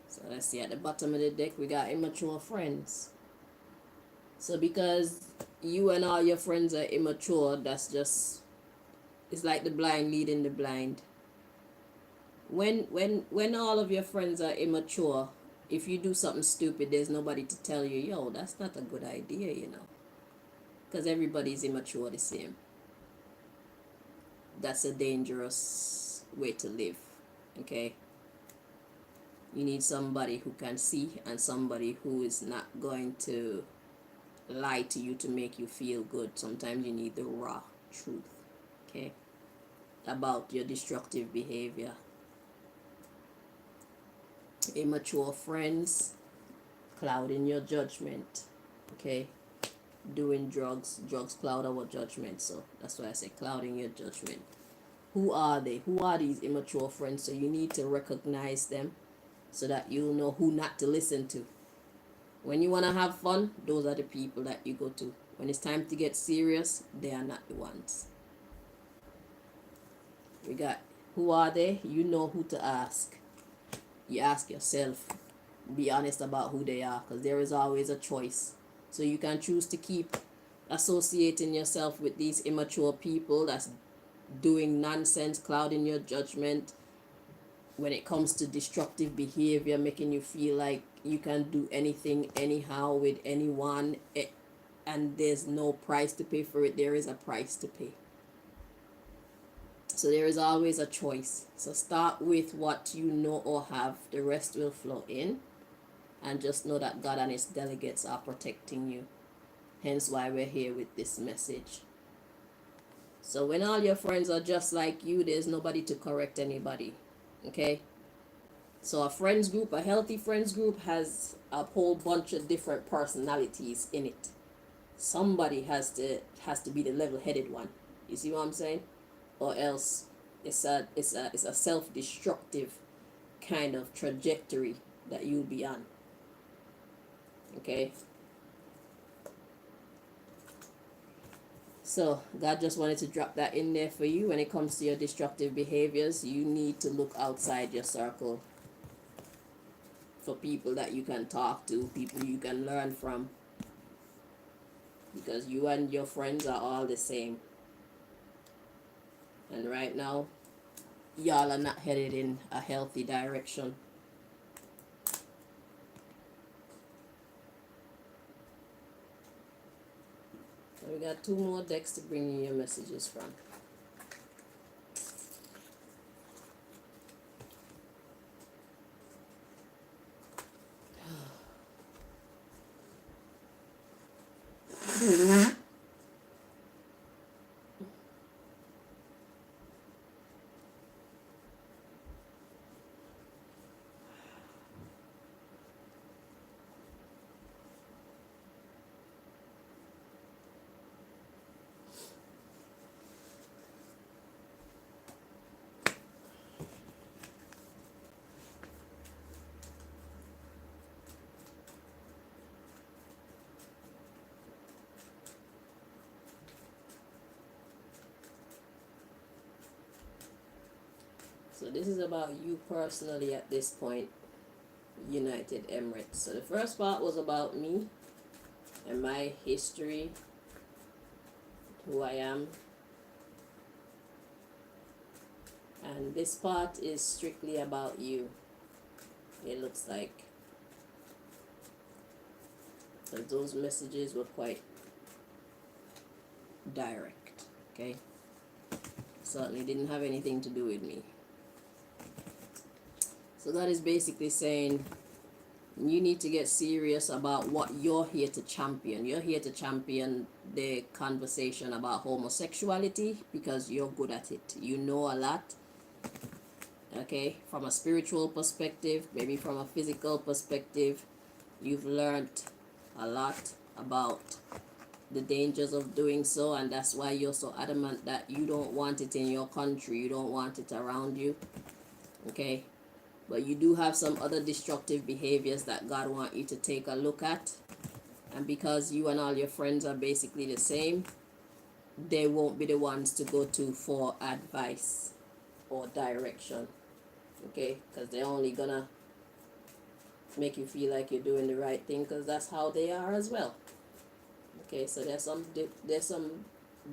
So let's see, at the bottom of the deck we got immature friends. So because you and all your friends are immature, it's like the blind leading the blind. When all of your friends are immature, if you do something stupid, there's nobody to tell you, yo, that's not a good idea, because everybody's immature the same. That's a dangerous way to live, okay? You need somebody who can see and somebody who is not going to lie to you to make you feel good. Sometimes you need the raw truth, okay, about your destructive behavior. Immature friends clouding your judgment, okay? Doing drugs cloud our judgment, so that's why I say clouding your judgment. Who are they? Who are these immature friends? So you need to recognize them so that you'll know who not to listen to. When you want to have fun, those are the people that you go to. When it's time to get serious, they are not the ones. We got who are they? You know who to ask. You ask yourself. Be honest about who they are, because there is always a choice. So you can choose to keep associating yourself with these immature people that's doing nonsense, clouding your judgment when it comes to destructive behavior, making you feel like you can do anything anyhow with anyone, and there's no price to pay for it. There is a price to pay. So there is always a choice. So start with what you know or have. The rest will flow in. and just know that God and his delegates are protecting you. Hence why we're here with this message. So when all your friends are just like you, there's nobody to correct anybody. Okay? So a friends group, a healthy friends group, has a whole bunch of different personalities in it. Somebody has to be the level-headed one. You see what I'm saying? Or else it's a self-destructive kind of trajectory that you'll be on. Okay? So God just wanted to drop that in there for you. When it comes to your destructive behaviors, you need to look outside your circle for people that you can talk to, people you can learn from, because you and your friends are all the same. And right now, y'all are not headed in a healthy direction. So we got 2 more decks to bring you your messages from. So this is about you personally at this point, United Emirates. So the first part was about me and my history, who I am. And this part is strictly about you, it looks like. Because those messages were quite direct, okay? Certainly didn't have anything to do with me. So that is basically saying you need to get serious about what you're here to champion. You're here to champion the conversation about homosexuality because you're good at it. You know a lot, okay? From a spiritual perspective, maybe from a physical perspective, you've learned a lot about the dangers of doing so, and that's why you're so adamant that you don't want it in your country, you don't want it around you, okay? But you do have some other destructive behaviors that God wants you to take a look at. And because you and all your friends are basically the same, they won't be the ones to go to for advice or direction. Okay? Because they're only gonna make you feel like you're doing the right thing, because that's how they are as well. Okay, so there's some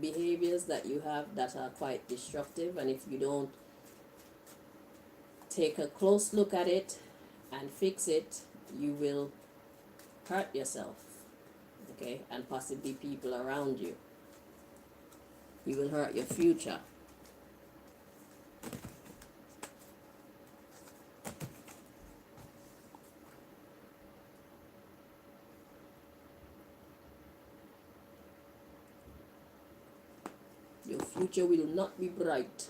behaviors that you have that are quite destructive, and if you don't take a close look at it and fix it, you will hurt yourself, okay, and possibly people around you. You will hurt your future. Your future will not be bright.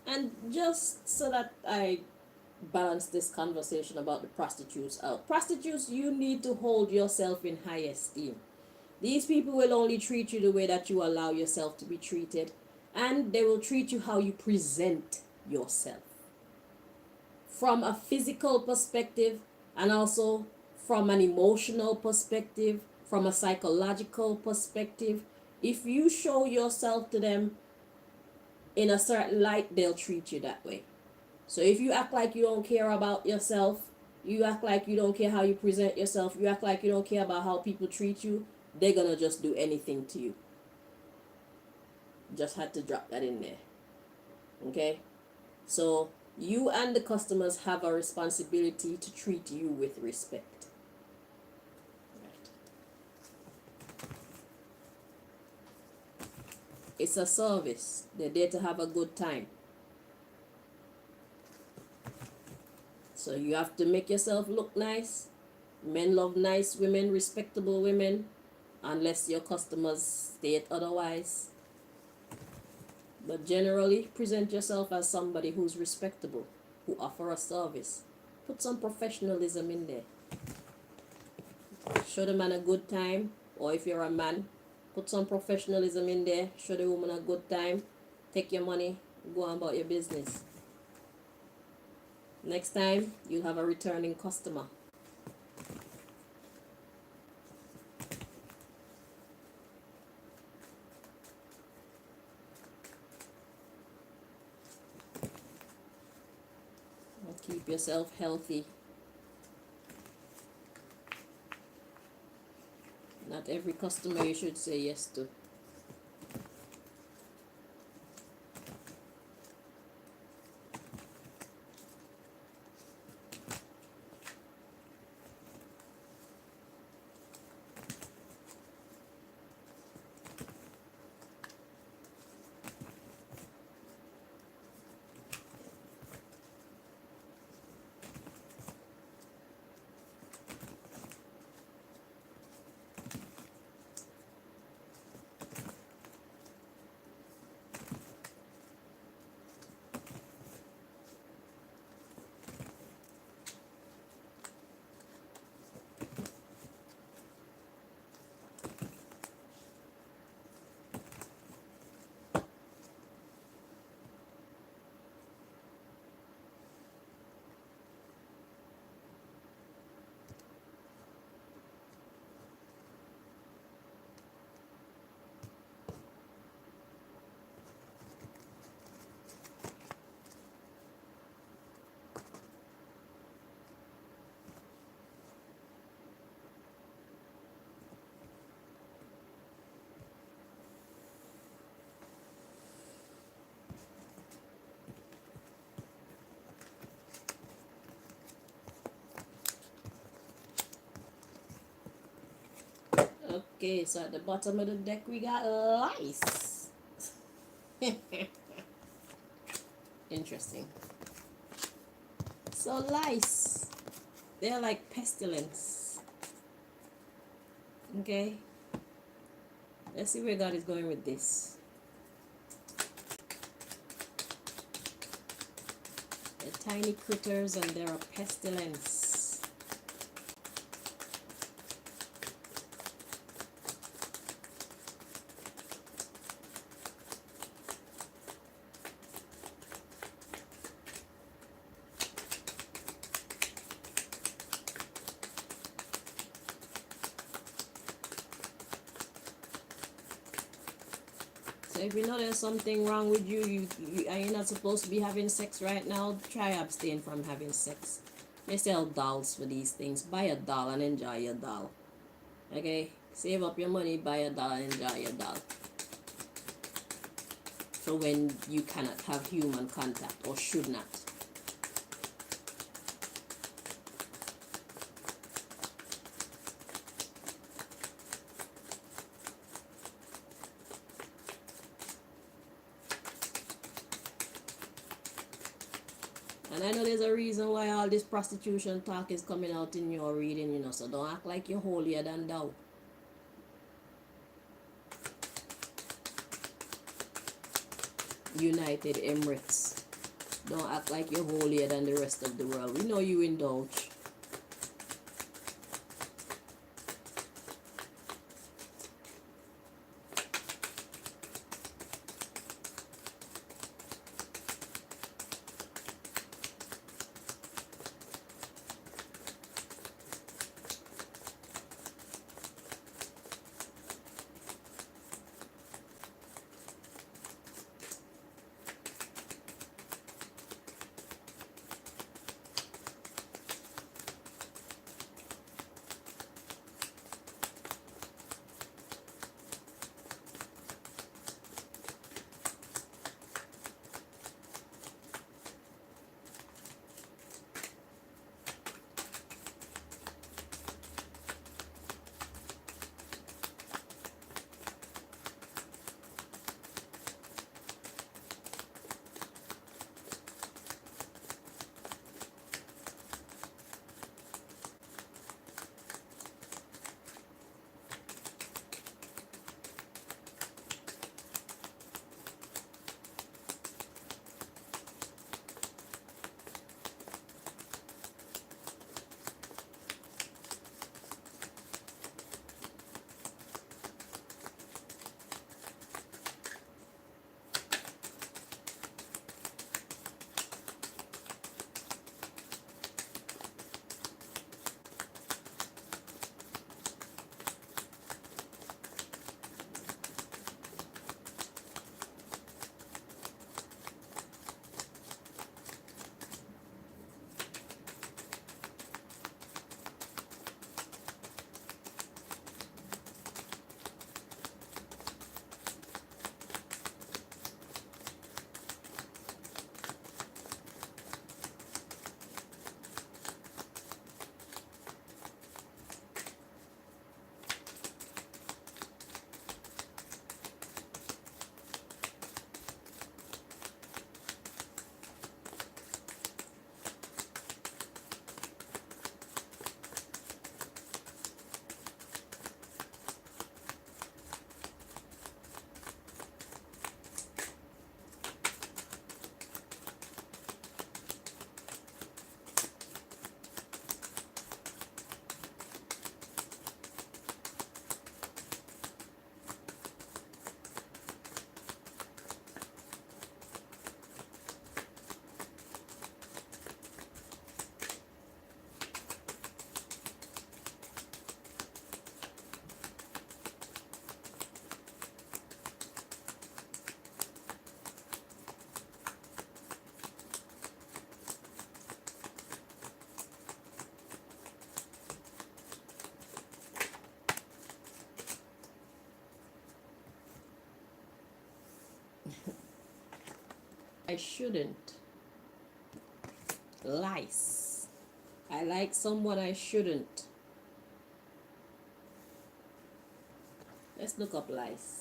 And just so that I balance this conversation about the prostitutes out, prostitutes, you need to hold yourself in high esteem. These people will only treat you the way that you allow yourself to be treated, and they will treat you how you present yourself. From a physical perspective, and also from an emotional perspective, from a psychological perspective, if you show yourself to them in a certain light, they'll treat you that way. So if you act like you don't care about yourself, you act like you don't care how you present yourself, you act like you don't care about how people treat you, they're gonna just do anything to you. Just had to drop that in there. Okay? So you and the customers have a responsibility to treat you with respect. Right. It's a service. They're there to have a good time. So you have to make yourself look nice. Men love nice women, respectable women, unless your customers state otherwise. But generally, present yourself as somebody who's respectable, who offer a service. Put some professionalism in there. Show the man a good time, or if you're a man, put some professionalism in there. Show the woman a good time. Take your money, go on about your business. Next time, you'll have a returning customer. Keep yourself healthy. Not every customer you should say yes to. Okay, so at the bottom of the deck we got lice. Interesting. So lice, they're like pestilence. Okay, let's see where God is going with this. They're tiny critters and they're a pestilence. So if you know there's something wrong with you, and you're not supposed to be having sex right now, try abstain from having sex. They sell dolls for these things. Buy a doll and enjoy your doll. Okay? Save up your money, buy a doll and enjoy your doll. So when you cannot have human contact or should not. And I know there's a reason why all this prostitution talk is coming out in your reading, you know, so don't act like you're holier than thou. United Emirates. Don't act like you're holier than the rest of the world. We know you indulge. I shouldn't. Lice. I like someone I shouldn't. Let's look up lice.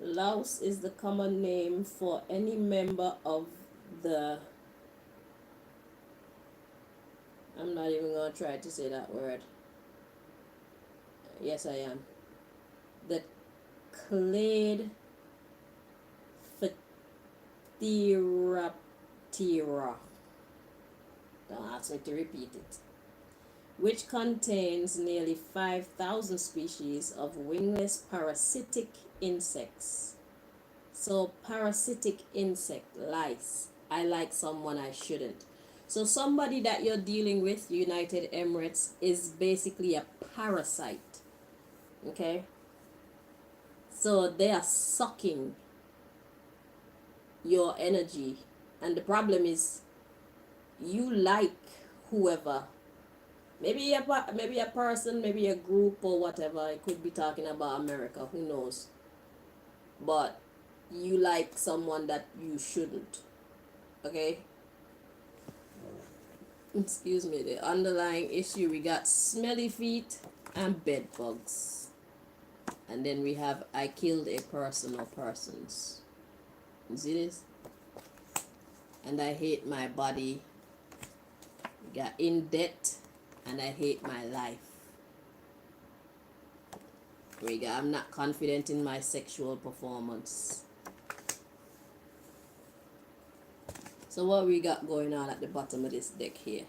Louse is the common name for any member of the, I'm not even going to try to say that word. Yes, I am. The clade Pteroptera. Don't ask me to repeat it. Which contains nearly 5,000 species of wingless parasitic insects. So parasitic insect, lice. I like someone I shouldn't. So somebody that you're dealing with, United Emirates, is basically a parasite. Okay? So they are sucking your energy. And the problem is you like whoever. Maybe a person, maybe a group or whatever. It could be talking about America, who knows. But you like someone that you shouldn't. Okay? Excuse me. The underlying issue, we got smelly feet and bed bugs. And then we have I killed a person or persons. You see this? And I hate my body. We got in debt and I hate my life. We got I'm not confident in my sexual performance. So what we got going on at the bottom of this deck here?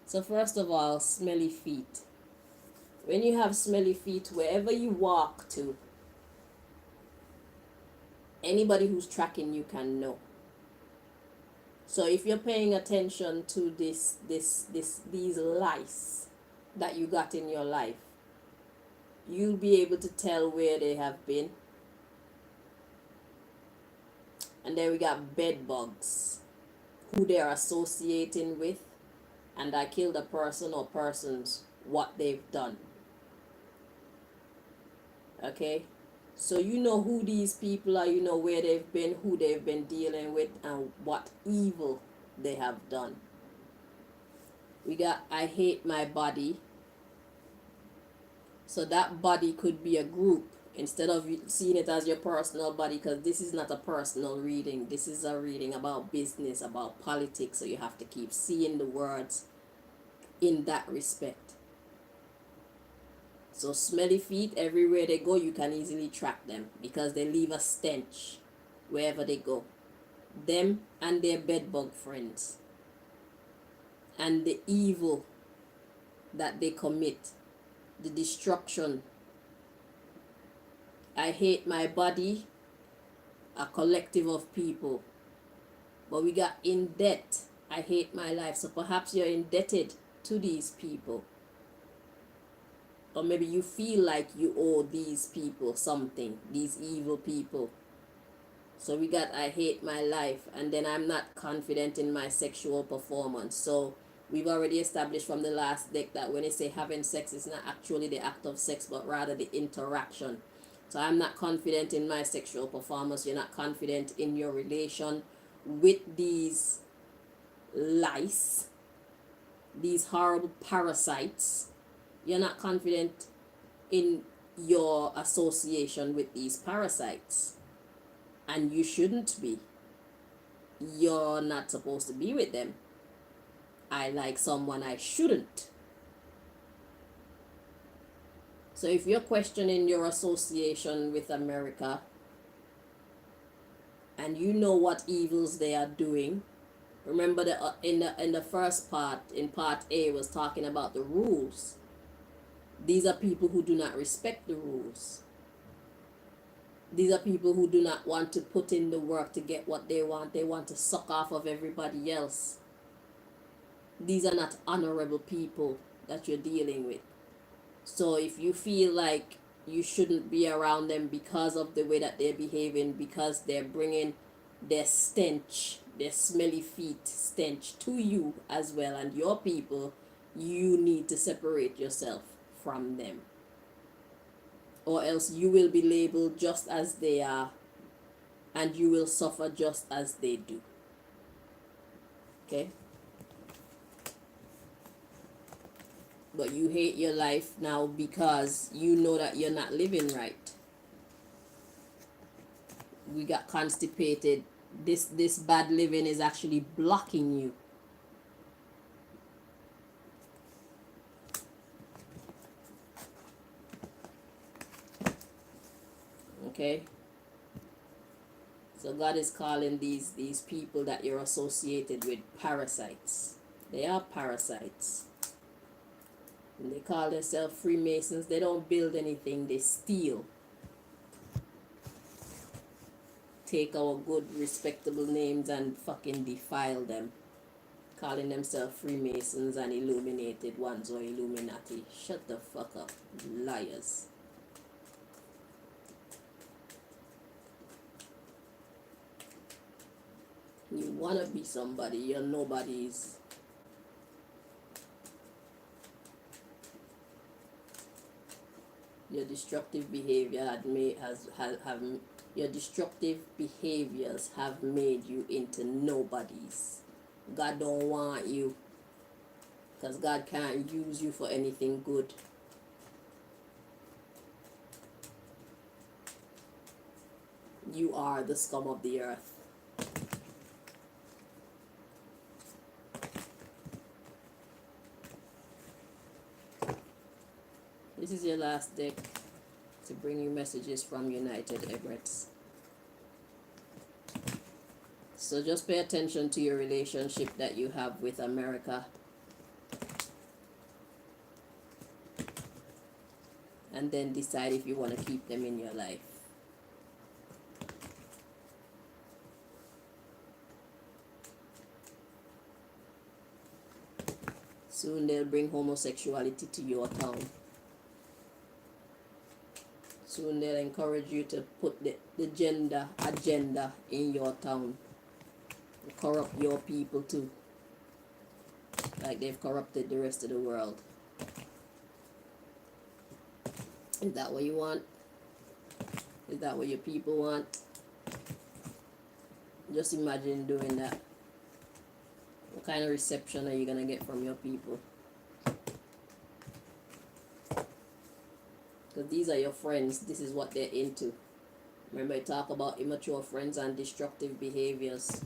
So first of all, smelly feet. When you have smelly feet, wherever you walk to, anybody who's tracking you can know. So if you're paying attention to these lice that you got in your life, you'll be able to tell where they have been. And then we got bed bugs, who they are associating with, and I killed a person or persons, what they've done. Okay? So you know who these people are, you know where they've been, who they've been dealing with, and what evil they have done. We got I hate my body. So that body could be a group instead of seeing it as your personal body, because this is not a personal reading. This is a reading about business, about politics. So you have to keep seeing the words in that respect. So smelly feet, everywhere they go, you can easily track them because they leave a stench wherever they go. Them and their bedbug friends. And the evil that they commit. The destruction. I hate my body, a collective of people. But we got in debt. I hate my life. So perhaps you're indebted to these people. Or maybe you feel like you owe these people something, these evil people. So we got I hate my life, and then I'm not confident in my sexual performance. So we've already established from the last deck that when they say having sex, it's not actually the act of sex, but rather the interaction. So I'm not confident in my sexual performance. You're not confident in your relation with these lice, these horrible parasites. You're not confident in your association with these parasites. And you shouldn't be. You're not supposed to be with them. I like someone I shouldn't. So if you're questioning your association with America and you know what evils they are doing, remember that in the first part, in part A, was talking about the rules. These are people who do not respect the rules. These are people who do not want to put in the work to get what they want. They want to suck off of everybody else. These are not honorable people that you're dealing with. So if you feel like you shouldn't be around them because of the way that they're behaving, because they're bringing their stench, their smelly feet stench to you as well and your people. You need to separate yourself from them, or else you will be labeled just as they are, and you will suffer just as they do. Okay? But you hate your life now because you know that you're not living right. We got constipated. This bad living is actually blocking you. Okay? So God is calling these people that you're associated with parasites. They are parasites. And they call themselves Freemasons. They don't build anything, they steal. Take our good, respectable names and fucking defile them. Calling themselves Freemasons and Illuminated ones or Illuminati. Shut the fuck up, liars. You wanna be somebody, you're nobody's. Your destructive behavior your destructive behaviors have made you into nobodies. God don't want you, because God can't use you for anything good. You are the scum of the earth. This is your last deck to bring you messages from United Emirates. So just pay attention to your relationship that you have with America. And then decide if you want to keep them in your life. Soon they'll bring homosexuality to your town. Soon they'll encourage you to put the gender agenda in your town. Corrupt your people too. Like they've corrupted the rest of the world. Is that what you want? Is that what your people want? Just imagine doing that. What kind of reception are you going to get from your people? Because these are your friends. This is what they're into. Remember, I talk about immature friends and destructive behaviors.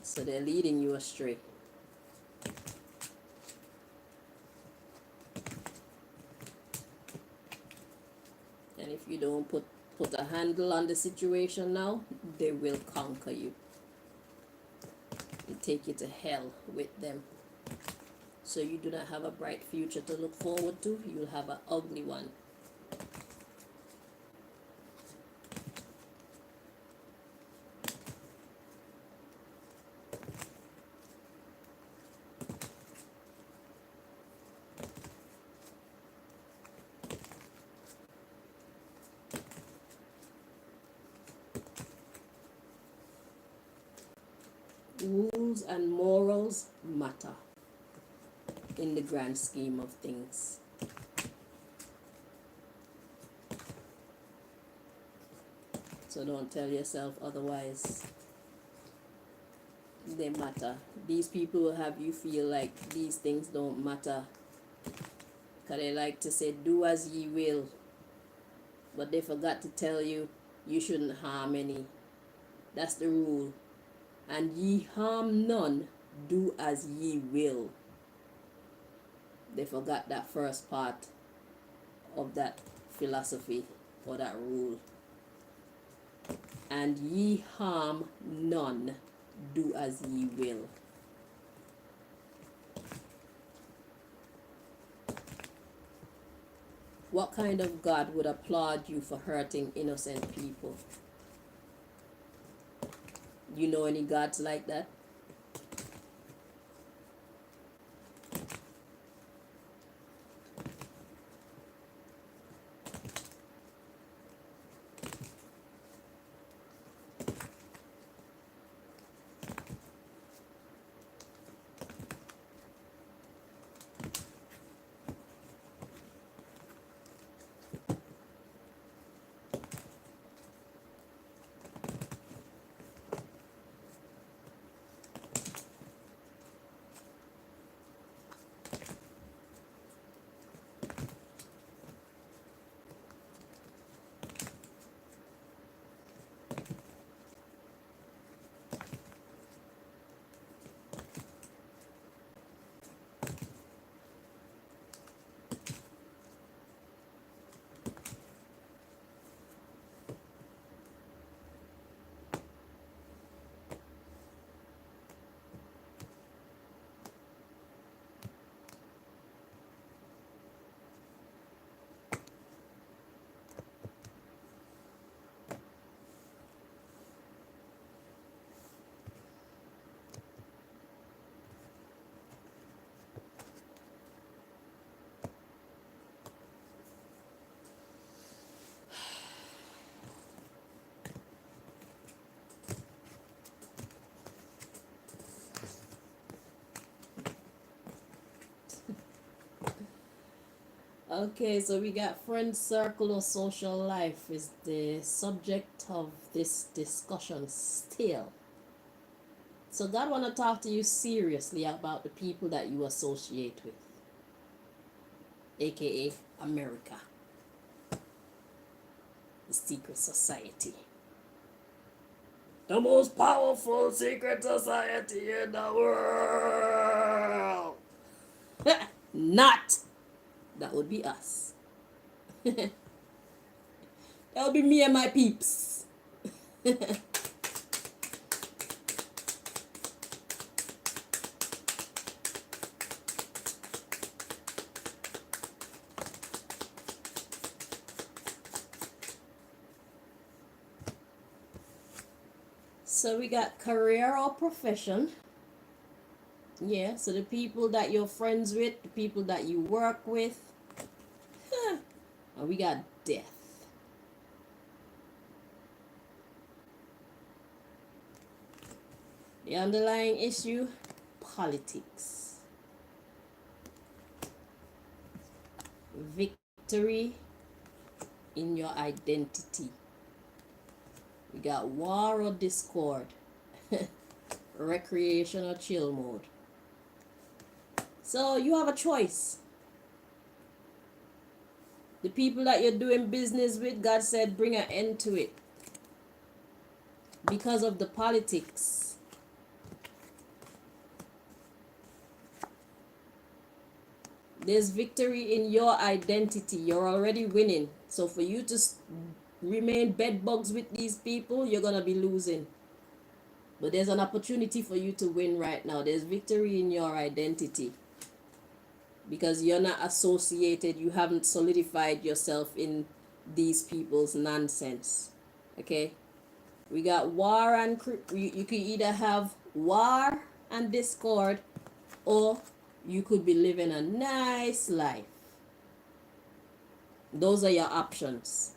So they're leading you astray. And if you don't put a handle on the situation now, they will conquer you. They take you to hell with them. So you do not have a bright future to look forward to. You'll have an ugly one. Rules and morals matter in the grand scheme of things. So don't tell yourself otherwise. They matter. These people will have you feel like these things don't matter. Because they like to say, do as ye will. But they forgot to tell you, you shouldn't harm any. That's the rule. And ye harm none, do as ye will. They forgot that first part of that philosophy or that rule. And ye harm none, do as ye will. What kind of God would applaud you for hurting innocent people? You know any gods like that? Okay, so we got friend circle or social life is the subject of this discussion still. So God want to talk to you seriously about the people that you associate with, aka America, the secret society. The most powerful secret society in the world. Not. That would be us. That would be me and my peeps. So we got career or profession. Yeah, so the people that you're friends with, the people that you work with. And we got death. The underlying issue, politics. Victory in your identity. We got war or discord. Recreation or chill mode. So you have a choice. The people that you're doing business with, God said bring an end to it. Because of the politics. There's victory in your identity. You're already winning. So for you to remain bedbugs with these people, you're going to be losing. But there's an opportunity for you to win right now. There's victory in your identity. Because you're not associated, you haven't solidified yourself in these people's nonsense. Okay? We got war and you could either have war and discord, or you could be living a nice life. Those are your options.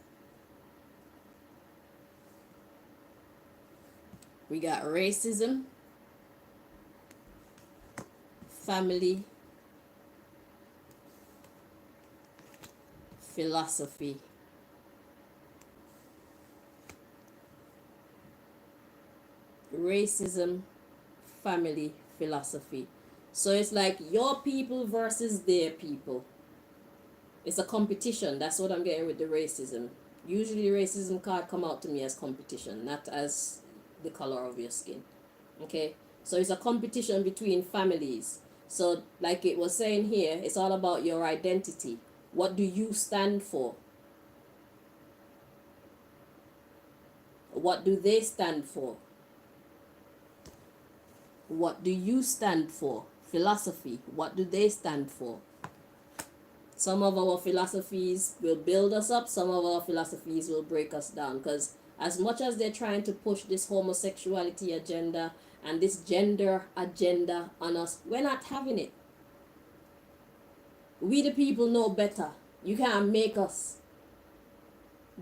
We got racism, family, philosophy. Racism, family, philosophy. So it's like your people versus their people. It's a competition. That's what I'm getting with the racism. Usually racism card come out to me as competition, not as the color of your skin. Okay? So it's a competition between families. So like it was saying here, it's all about your identity. What do you stand for? What do they stand for? What do you stand for? Philosophy. What do they stand for? Some of our philosophies will build us up. Some of our philosophies will break us down. Because as much as they're trying to push this homosexuality agenda and this gender agenda on us, we're not having it. We the people know better. You can't make us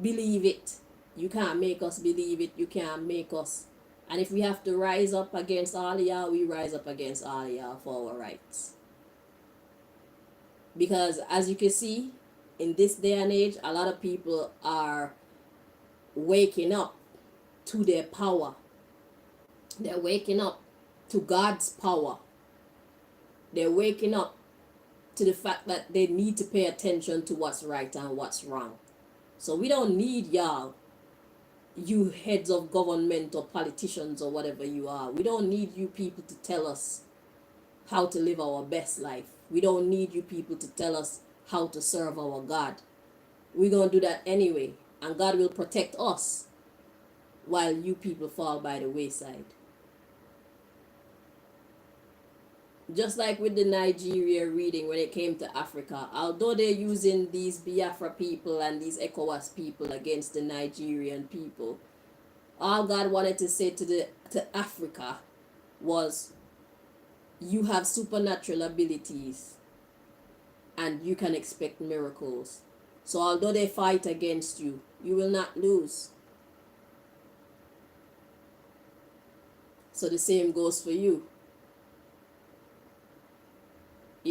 believe it. You can't make us believe it. You can't make us. And if we have to rise up against all of y'all, we rise up against all of y'all for our rights. Because as you can see, in this day and age, a lot of people are waking up to their power. They're waking up to God's power. They're waking up to the fact that they need to pay attention to what's right and what's wrong. So we don't need y'all, you heads of government or politicians or whatever you are. We don't need you people to tell us how to live our best life. We don't need you people to tell us how to serve our God. We're going to do that anyway. And God will protect us while you people fall by the wayside. Just like with the Nigeria reading when it came to Africa, although they're using these Biafra people and these ECOWAS people against the Nigerian people, all God wanted to say to Africa was, you have supernatural abilities and you can expect miracles. So although they fight against you, you will not lose. So the same goes for you.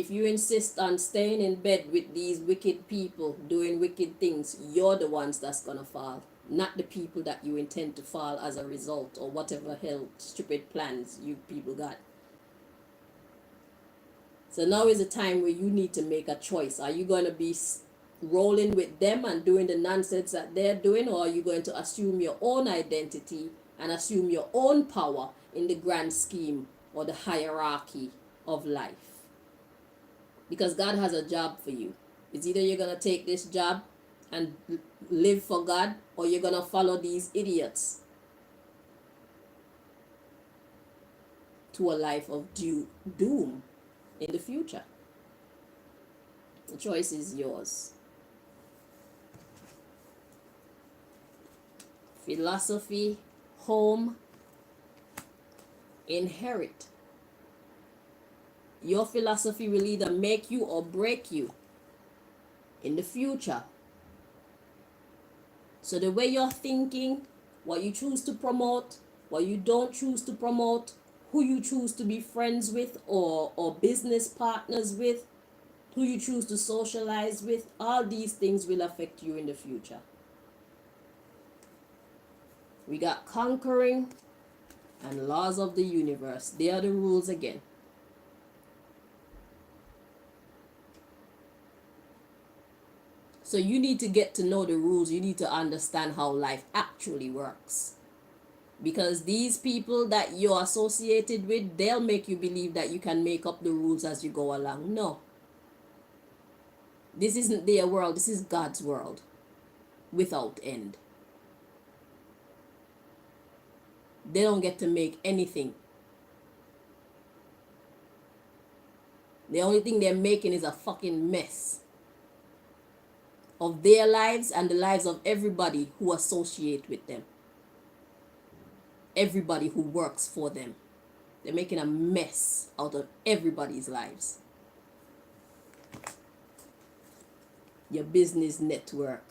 if you insist on staying in bed with these wicked people doing wicked things, you're the ones that's gonna fall, not the people that you intend to fall as a result, or whatever hell stupid plans you people got. So now is the time where you need to make a choice. Are you going to be rolling with them and doing the nonsense that they're doing, or are you going to assume your own identity and assume your own power in the grand scheme or the hierarchy of life? Because God has a job for you. It's either you're going to take this job and live for God, or you're going to follow these idiots to a life of doom in the future. The choice is yours. Philosophy, home, inherit. Your philosophy will either make you or break you in the future. So the way you're thinking, what you choose to promote, what you don't choose to promote, who you choose to be friends with or business partners with, who you choose to socialize with, all these things will affect you in the future. We got conquering and laws of the universe. They are the rules again. So you need to get to know the rules. You need to understand how life actually works. Because these people that you're associated with, they'll make you believe that you can make up the rules as you go along. No. This isn't their world. This is God's world without end. They don't get to make anything. The only thing they're making is a fucking mess of their lives and the lives of everybody who associate with them. Everybody who works for them. They're making a mess out of everybody's lives. Your business network.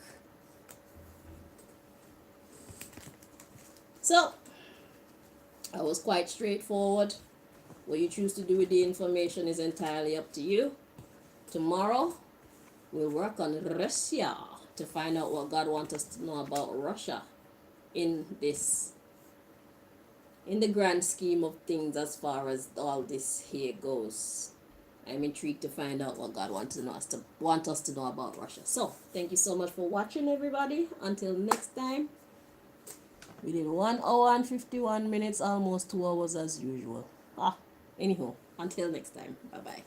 So, I was quite straightforward. What you choose to do with the information is entirely up to you. Tomorrow, we'll work on Russia to find out what God wants us to know about Russia in the grand scheme of things as far as all this here goes. I'm intrigued to find out what God wants us to know about Russia. So, thank you so much for watching, everybody. Until next time. Within 1 hour and 51 minutes, almost 2 hours as usual. Anyhow, until next time. Bye-bye.